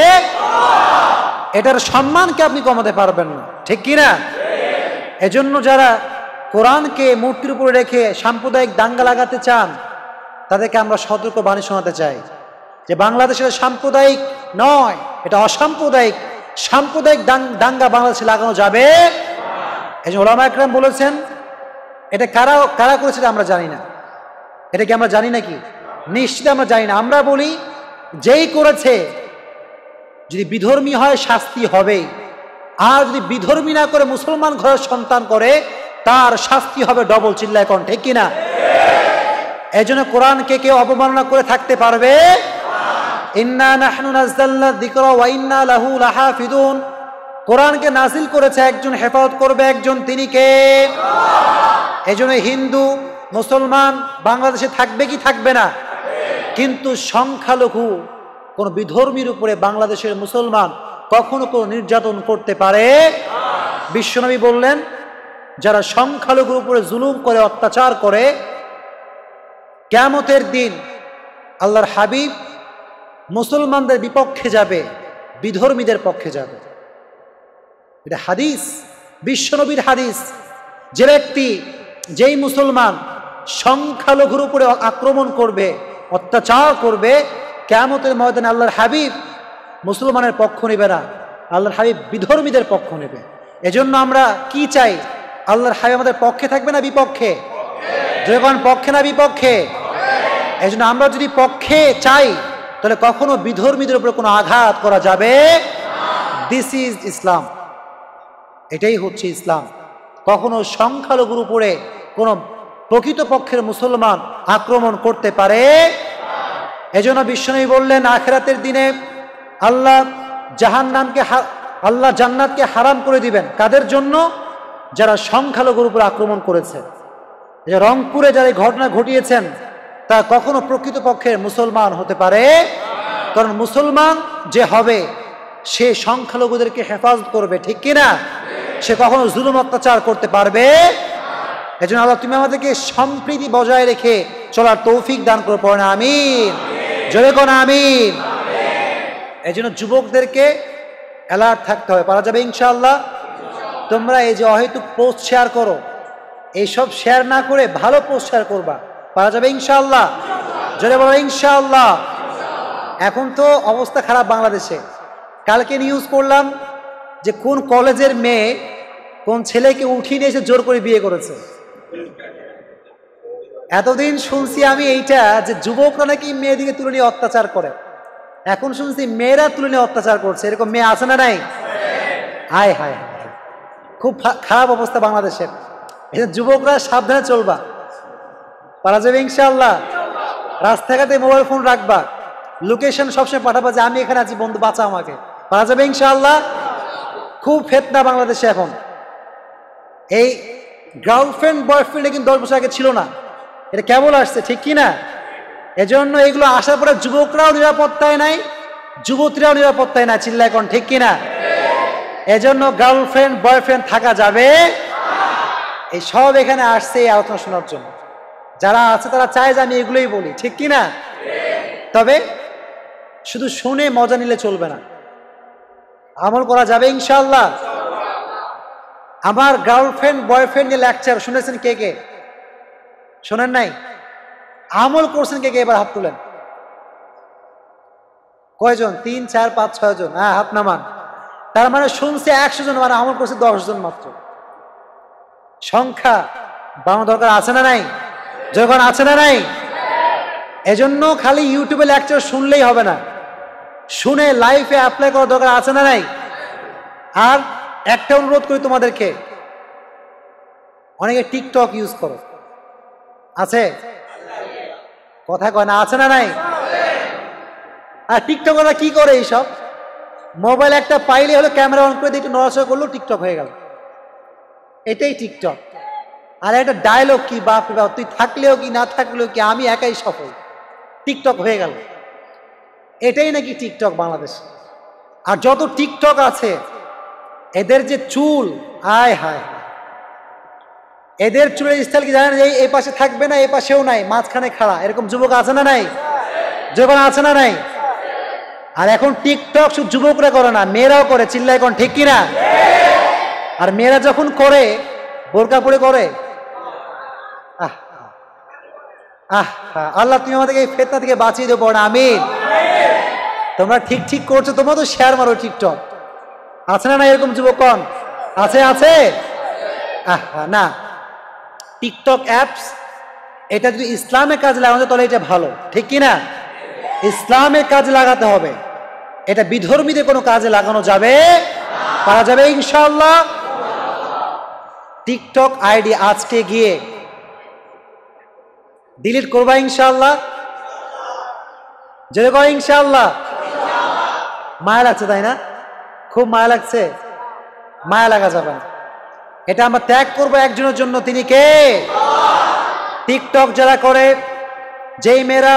এটার সম্মানকে আপনি কমাতে পারবেন না, ঠিক কি না? এজন্য যারা কোরআনকে মূর্তির উপরে রেখে সাম্প্রদায়িক দাঙ্গা লাগাতে চান তাদেরকে আমরা সতর্ক বাণী শোনাতে চাই যে বাংলাদেশের সাম্প্রদায়িক নয়, এটা অসাম্প্রদায়িক। সাম্প্রদায়িক দাঙ্গা বাংলাদেশে লাগানো যাবে। এই যে ওলামা একরাম বলেছেন, এটা কারা কারা করেছে আমরা জানি না। এটা কি আমরা জানি নাকি? নিশ্চিত আমরা জানি না। আমরা বলি যেই করেছে যদি বিধর্মী হয় শাস্তি হবেই, আর যদি বিধর্মী না করে মুসলমান ঘরের সন্তান করে তার শাস্তি হবে ডবল। চিল্লায় কোন ঠিক কিনা? এই জন্য কোরআনকে কেউ অবমাননা করে থাকতে পারবে? ইন্না নাহনু নাযালনা যিকরা ওয়া ইন্না লাহু লাহাফিজুন। কোরআনকে নাজিল করেছে একজন, হেফাজত করবে একজন, তিনি কে? এই জন্য হিন্দু মুসলমান বাংলাদেশে থাকবে কি থাকবে না? কিন্তু সংখ্যালঘু কোন বিধর্মীর উপরে বাংলাদেশের মুসলমান কখনো কোনো নির্যাতন করতে পারে? বিশ্বনবী বললেন, যারা সংখ্যালঘুর উপরে জুলুম করে, অত্যাচার করে, কিয়ামতের দিন আল্লাহর হাবিব মুসলমানদের বিপক্ষে যাবে, বিধর্মীদের পক্ষে যাবে। এটা হাদিস, বিশ্বনবীর হাদিস। যে ব্যক্তি, যেই মুসলমান সংখ্যালঘুর উপরে আক্রমণ করবে, অত্যাচার করবে, কিয়ামতের ময়দানে আল্লাহর হাবিব মুসলমানের পক্ষ নেবে না, আল্লাহর হাবিব বিধর্মীদের পক্ষ নেবে। এজন্য আমরা কি চাই? আল্লাহর হাবিব আমাদের পক্ষে থাকবে না বিপক্ষে? যখন পক্ষে না বিপক্ষে? এজন্য আমরা যদি পক্ষে চাই তাহলে কখনো বিধর্মীদের উপরে কোনো আঘাত করা যাবে। দিস ইজ ইসলাম, এটাই হচ্ছে ইসলাম। কখনো সংখ্যালঘুর উপরে কোনো প্রকৃত পক্ষের মুসলমান আক্রমণ করতে পারে? এজন্য বিশ্বনবী বললেন, আখিরাতের দিনে আল্লাহ জান্নাতকে হারাম করে দিবেন। কাদের জন্য? যারা সংখ্যালঘুর উপর আক্রমণ করেছে। যে রংপুরে যারা এই ঘটনা ঘটিয়েছেন তা কখনো প্রকৃত পক্ষের মুসলমান হতে পারে? কারণ মুসলমান যে হবে সে সংখ্যালঘুদেরকে হেফাজত করবে, ঠিক কিনা? সে কখনো জুলুম অত্যাচার করতে পারবে? এজন্য আল্লাহ তুমি আমাদেরকে সম্প্রীতি বজায় রেখে চলার তৌফিক দান করে পড়ে না আমিন। জোরে কোন আমিন। এই জন্য যুবকদেরকে অ্যালার্ট থাকতে হবে। পারা যাবে ইনশাআল্লাহ? তোমরা এই যে অহেতুক পোস্ট শেয়ার করো, এইসব শেয়ার না করে ভালো পোস্ট শেয়ার করবা। পারা যাবে ইনশাআল্লাহ? জোরে বলো ইনশাআল্লাহ। এখন তো অবস্থা খারাপ বাংলাদেশে। কালকে নিউজ করলাম যে কোন কলেজের মেয়ে কোন ছেলেকে উঠিয়ে নিয়ে এসে জোর করে বিয়ে করেছে। এতদিন শুনছি আমি এইটা যে যুবকরা নাকি মেয়েদিকে তুলে নিয়ে অত্যাচার করে, এখন শুনছি মেয়েরা তুলে নিয়ে অত্যাচার করছে। এরকম মেয়ে আছে না নাই? হায় হায়, খুব খারাপ অবস্থা বাংলাদেশের। এই যুবকরা সাবধানে চলবা। পারা যাবে ইনশাআল্লাহ? রাস্তাঘাটে মোবাইল ফোন রাখবা, লোকেশন সবসময় পাঠাবা যে আমি এখানে আছি, বন্ধু বাঁচা আমাকে। পারা যাবে ইনশাআল্লাহ? খুব ফেতনা বাংলাদেশে এখন। এই গার্লফ্রেন্ড বয়ফ্রেন্ডে কিন্তু 10 বছর আগে ছিল না, এটা কেবল আসছে, ঠিক কি না? এজন্য এগুলো আসার পরে যুবকরাও নিরাপত্তায় নাই, যুবতীরাও নিরাপত্তায় না। চিল্লা এখন ঠিক কিনা? এজন্য গার্লফ্রেন্ড বয়ফ্রেন্ড থাকা যাবে? এই সব এখানে আসছে এই আলোচনা শোনার জন্য। যারা আছে তারা চায় যে আমি এগুলোই বলি, ঠিক কিনা? তবে শুধু শুনে মজা নিলে চলবে না, আমল করা যাবে ইনশাআল্লাহ। আমার গার্লফ্রেন্ড বয়ফ্রেন্ড নিয়ে লেকচার শুনেছেন কে কে? শোনেন নাই? আমল করছেন কে কে? এবার হাত তুলেন। কয়জন? 3, 4, 5, 6 জন। হ্যাঁ, হাত নামান। তার মানে শুনছে 100 জন, মানে আমল করছে 10 জন মাত্র। সংখ্যা বাড়ানো দরকার আছে না নাই? যখন আছে না নাই? এজন্য খালি ইউটিউবে লেকচার শুনলেই হবে না, শুনে লাইফে অ্যাপ্লাই করা দরকার আছে না নাই? আর একটা অনুরোধ করি তোমাদেরকে, অনেকে টিকটক ইউজ করো, আছে? কথা কয় না, আছে না নাই? আর টিকটকরা কি করে? এইসব মোবাইল একটা পাইলে হলো ক্যামেরা অন করে দিয়ে একটু নড়াচড়া করলো, টিকটক হয়ে গেল। এটাই টিকটক। আর একটা ডায়লগ কি, বাপ রে বাপ, তুই থাকলেও কি না থাকলেও কি, আমি একাই সফল, টিকটক হয়ে গেল। এটাই নাকি টিকটক বাংলাদেশ। আর যত টিকটক আছে এদের যে চুল, আয় হায়, এদের চুলের স্টাইল কি জানেন? এই পাশে থাকবে না, এই পাশেও নাই, মাঝখানে খাড়া। এরকম যুবক আছে না নাই? যুবক আছে না নাই? আর এখন টিকটক শুধু যুবকরা করে না, মেয়েরাও করে, চিল্লায় এখন ঠিক কিনা? আর মেয়েরা যখন করে বোরকা পরে করে। আল্লাহ তুমি আমাদেরকে এই ফিতনা থেকে বাঁচিয়ে দেবো না, আমিন। তোমরা ঠিক ঠিক করছো, তোমরা তো শেয়ার মারো টিকটক, আছে না? না এরকম যুবকগণ আছে? আছে না। টিকটক অ্যাপস এটা যদি ইসলামের কাজে লাগানো যায় তাহলে এটা ভালো, ঠিক কিনা? ইসলামের কাজে লাগাতে হবে, এটা বিধর্মীদের কোনো কাজে লাগানো যাবে, পারা যাবে ইনশাআল্লাহ। টিকটক আইডি আজকে গিয়ে ডিলিট করবা ইনশাআল্লাহ, জোরে কর ইনশাআল্লাহ। মায়া লাগছে তাই না? খুব মায়া লাগছে, মায়া লাগা যাবে না। এটা আমরা ত্যাগ করবো একজনের জন্য, তিনি কে? টিকটক যারা করে, যেই মেয়েরা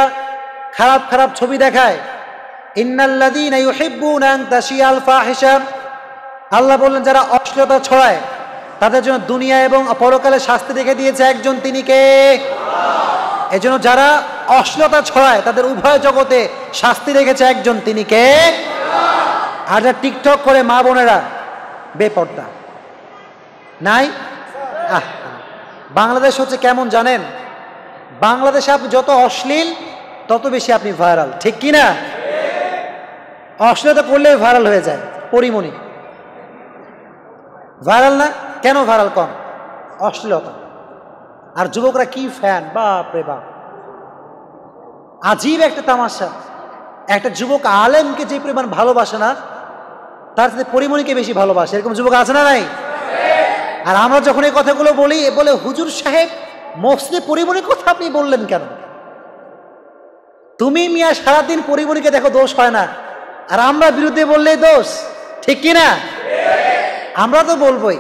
খারাপ খারাপ ছবি দেখায়, ইন্নাল্লাযীনা ইউহিব্বুনা আন তাশিয়াল ফাহিশা, আল্লাহ বললেন যারা অশ্লীলতা ছড়ায় তাদের জন্য দুনিয়া এবং পরকালে শাস্তি রেখে দিয়েছে একজন, তিনি কে? এজন্য যারা অশ্লীলতা ছড়ায় তাদের উভয় জগতে শাস্তি রেখেছে একজন, তিনি কে? আর যারা টিকটক করে মা বোনেরা বেপর্দা নাই। বাংলাদেশ হচ্ছে কেমন জানেন? বাংলাদেশে আপনি যত অশ্লীল তত বেশি আপনি ভাইরাল, ঠিক কিনা? অশ্লীলতা করলে ভাইরাল হয়ে যায়। পরিমণি ভাইরাল না কেন? ভাইরাল কম অশ্লীলতা। আর যুবকরা কি ফ্যান, বাপ রে বাপ, আজীব একটা তামাশা। একটা যুবক আলেমকে যে পরিমাণ ভালোবাসে না, তার সাথে পরিমণিকে বেশি ভালোবাসে, এরকম যুবক আছে না নাই? আর আমরা যখন এই কথাগুলো বলি, বলে হুজুর সাহেব মসজিদে পরিমণির কথা আপনি বললেন কেন? তুমি মিয়া সারাদিন পরিমণিকে দেখো, দোষ হয় না, আর আমরা বিরুদ্ধে বললেই দোষ, ঠিক কিনা? আমরা তো বলবোই,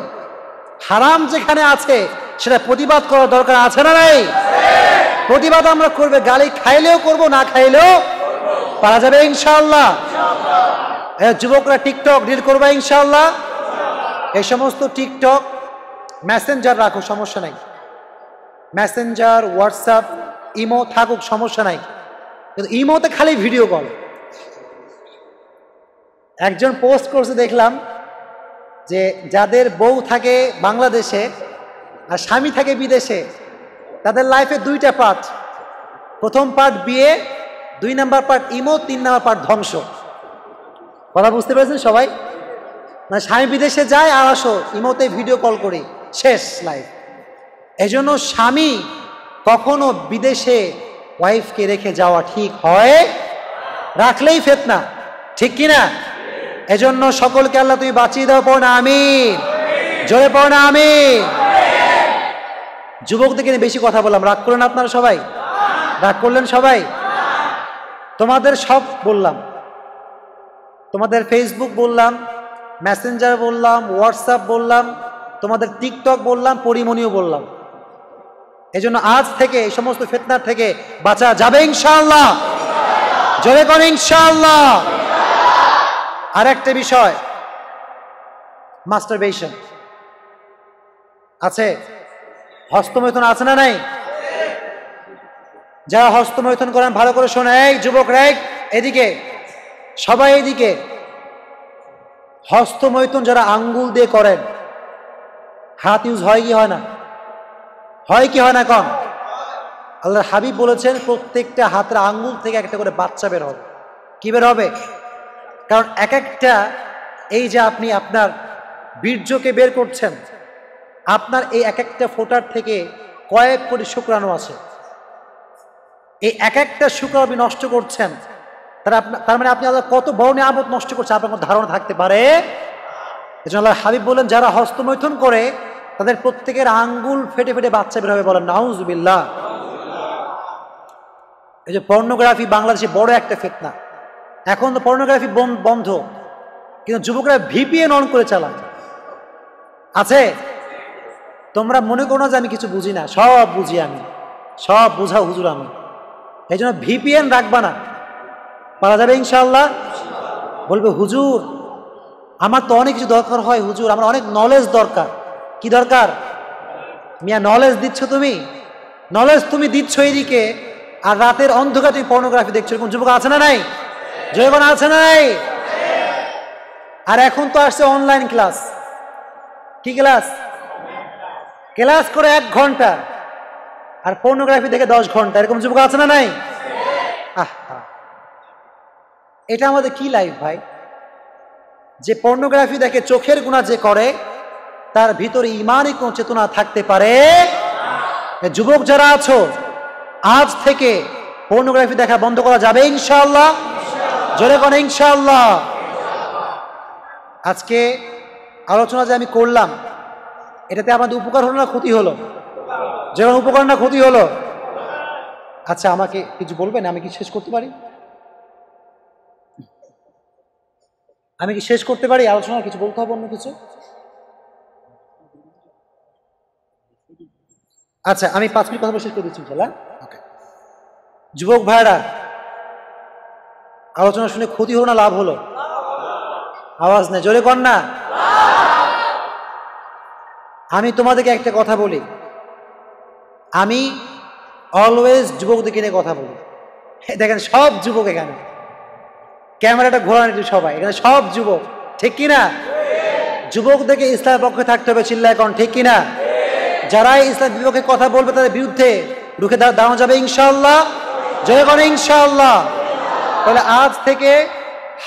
হারাম যেখানে আছে সেটা প্রতিবাদ করার দরকার আছে না নাই? প্রতিবাদ আমরা করবে, গালি খাইলেও করব, না খাইলেও পারা যাবে ইনশাআল্লাহ। যুবকরা টিকটক ডিল করবে ইনশাআল্লাহ। এই সমস্ত টিকটক, মেসেঞ্জার রাখো, সমস্যা নাই, মেসেঞ্জার, হোয়াটসঅ্যাপ, ইমো থাকুক, সমস্যা নাই, কিন্তু ইমোতে খালি ভিডিও কল। একজন পোস্ট করছে দেখলাম যে যাদের বউ থাকে বাংলাদেশে আর স্বামী থাকে বিদেশে, তাদের লাইফে দুইটা পার্ট, প্রথম পার্ট বিয়ে, 2 number part imo, 3 number part ধ্বংস। কথা বুঝতে পেরেছেন সবাই? মানে স্বামী বিদেশে যায় আর আসো ইমোতে ভিডিও কল করি, শেষ লাইফ। এজন্য স্বামী কখনো বিদেশে ওয়াইফকে রেখে যাওয়া ঠিক হয়, রাখলেই ফিতনা, ঠিক কিনা? এজন্য সকলকে আল্লাহ তুমি বাঁচিয়ে দাও, পড়ো না আমিন, জোরে পড়ো না আমিন। যুবকদেরকে নিয়ে বেশি কথা বললাম, রাগ করলেন আপনারা সবাই? রাগ করলেন সবাই? তোমাদের সব বললাম, তোমাদের ফেসবুক বললাম, মেসেঞ্জার বললাম, হোয়াটসঅ্যাপ বললাম, তোমাদের টিকটক বললাম, পরিমণিও বললাম। এজন্য আজ থেকে এই সমস্ত ফিতনার থেকে বাঁচা যাবে ইনশাআল্লাহ, জোরে করে ইনশাআল্লাহ। আর একটা বিষয়, মাস্টারবেশন আছে, হস্তমৈথুন আছে না নাই? যারা হস্তমৈথুন করেন ভালো করে শোনে, এই যুবকরা এদিকে, সবাই এদিকে। হস্তমৈথুন যারা আঙ্গুল দিয়ে করেন, হাত ইউজ হয় কি হয় না? হয় কি হয় না? কম। আল্লাহর হাবিব বলেছেন প্রত্যেকটা হাতের আঙ্গুল থেকে একটা করে বাচ্চা বের হবে। কি বের হবে? কারণ এক একটা, এই যে আপনি আপনার বীর্যকে বের করছেন, আপনার এই এক একটা ফোঁটার থেকে কয়েক কোটি শুক্রাণু আছে। এই এক একটা শুক্রাণু আপনি নষ্ট করছেন, তার মানে আপনি আল্লাহ কত বড় নিয়ামত নষ্ট করছেন আপনার কোনো ধারণা থাকতে পারে? এজন্য আল্লাহর হাবিব বলেন যারা হস্তমৈথুন করে তাদের প্রত্যেকের আঙ্গুল ফেটে ফেটে বাচ্চা বের হবে, বলেন নাউজুবিল্লাহ। এই যে পর্নোগ্রাফি বাংলাদেশে বড় একটা ফিতনা। এখন তো পর্নোগ্রাফি বন্ধ, কিন্তু যুবকরা ভিপিএন অন করে চালায়, আছে? তোমরা মনে করো না যে আমি কিছু বুঝি না, সব বুঝি আমি, সব বুঝা হুজুর আমি। এই জন্য ভিপিএন রাখবা না, পারা যাবে ইনশাআল্লাহ। বলবে হুজুর আমার তো অনেক কিছু দরকার হয়, হুজুর আমার অনেক নলেজ দরকার। কি দরকার? মিয়া নলেজ দিচ্ছ তুমি, নলেজ তুমি দিচ্ছ এদিকে, আর রাতের অন্ধকার তুমি পর্নোগ্রাফি দেখছো, এরকম যুবক আছে না নাই? জয়গণ আছে নাই? আর এখন তো আসছে অনলাইন ক্লাস। কি ক্লাস? ক্লাস করে 1 ঘন্টা আর পর্নোগ্রাফি দেখে 10 ঘন্টা, এরকম যুবক আছে না নাই? এটা আমাদের কি লাইফ ভাই? যে পর্নোগ্রাফি দেখে চোখের গুনাহ যে করে তার ভিতরে ঈমানি কোন চেতনা থাকতে পারে? যুবক যারা আছো, আজ থেকে পর্নোগ্রাফি দেখা বন্ধ করা যাবে ইনশাআল্লাহ? জোরে কোন ইনশাআল্লাহ? আজকে আলোচনা যে আমি করলাম, এটাতে আমাদের উপকার হলো না ক্ষতি হলো? যেমন উপকার না ক্ষতি হলো? আচ্ছা, আমাকে কিছু বলবেন? আমি কি শেষ করতে পারি? আমি কি শেষ করতে পারি? আলোচনা কিছু বলতে হবে, অন্য কিছু? আচ্ছা, আমি 5 মিনিট কথা বলে শেষ করে দিচ্ছি ইনশাআল্লাহ। ওকে। যুবক ভাইরা, আলোচনা শুনে ক্ষতি হলো না লাভ হলো? আওয়াজ নেই, জোরে কর না। আমি তোমাদেরকে একটা কথা বলি, আমি অলওয়েজ যুবকদেরকে নিয়ে কথা বলি। দেখেন সব যুবক এখানে, ক্যামেরাটা ঘোরান একটু সবাই, এখানে সব যুবক, ঠিক কিনা? যুবকদেরকে ইসলামের পক্ষে থাকতে হবে, চিল্লায় কোন ঠিক কিনা? যারাই ইসলামের বিপক্ষে কথা বলবে তাদের বিরুদ্ধে রুখে দাঁড়ানো যাবে ইনশাআল্লাহ। জয় কোন ইনশাআল্লাহ। তাহলে আজ থেকে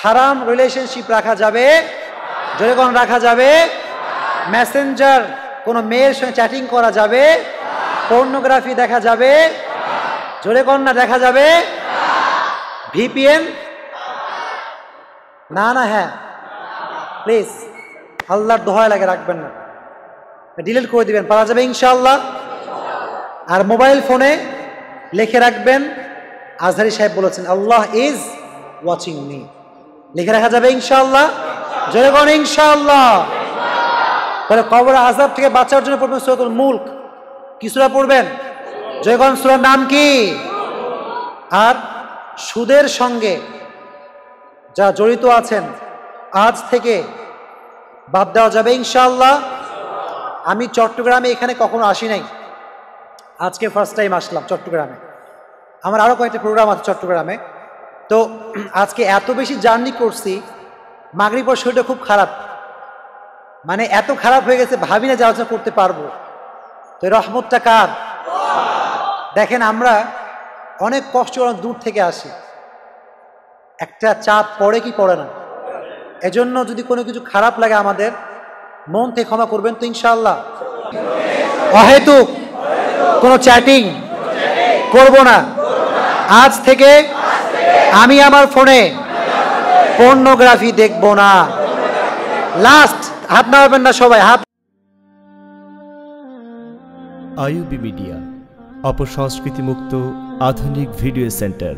হারাম রিলেশনশিপ রাখা যাবে, জয় কোন রাখা যাবে, মেসেঞ্জার কোনো মেয়ের সঙ্গে চ্যাটিং করা যাবে, পর্নোগ্রাফি দেখা যাবে, জোরে কোন না দেখা যাবে, ভিপিএন না না, হ্যাঁ প্লিজ আল্লাহর দোহাই লাগে রাখবেন না, ডিলিট করে দিবেন, পারা যাবে ইনশাআল্লাহ। আর মোবাইল ফোনে লিখে রাখবেন, আজহারি সাহেব বলেছেন আল্লাহ ইজ ওয়াচিং মি, লিখে রাখা যাবে ইনশাআল্লাহ। জোরে কোন ইনশাআল্লাহ। তাহলে কবর আযাব থেকে বাঁচার জন্য পড়বেন সূরাতুল মুলক। কি সূরা পড়বেন? জোরে কোন সূরার নাম কি? আর সুদের সঙ্গে যা জড়িত আছেন আজ থেকে বাদ দেওয়া যাবে ইনশাআল্লাহ। আমি চট্টগ্রামে এখানে কখনো আসি নাই, আজকে ফার্স্ট টাইম আসলাম চট্টগ্রামে। আমার আরও কয়েকটা প্রোগ্রাম আছে চট্টগ্রামে। তো আজকে এত বেশি জার্নি করছি, মাগরিব পর শরীরটা খুব খারাপ, মানে এত খারাপ হয়ে গেছে ভাবি না যে আলোচনা করতে পারবো। তো রহমতটা কার? দেখেন আমরা অনেক কষ্ট অনেক দূর থেকে আসি, একটা চাপ পড়ে কি পড়ে না? এজন্য যদি কোনো কিছু খারাপ লাগে আমাদের, মন থেকে ক্ষমা করবেন তো ইনশাআল্লাহ। অহেতুক কোনো চ্যাটিং করব না। আজ থেকে আমি আমার ফোনে পর্নোগ্রাফি দেখব না। লাস্ট, হাত নামাবেন না সবাই, হাত। আইইউবি মিডিয়া, অপসংস্কৃতি মুক্ত আধুনিক ভিডিও সেন্টার।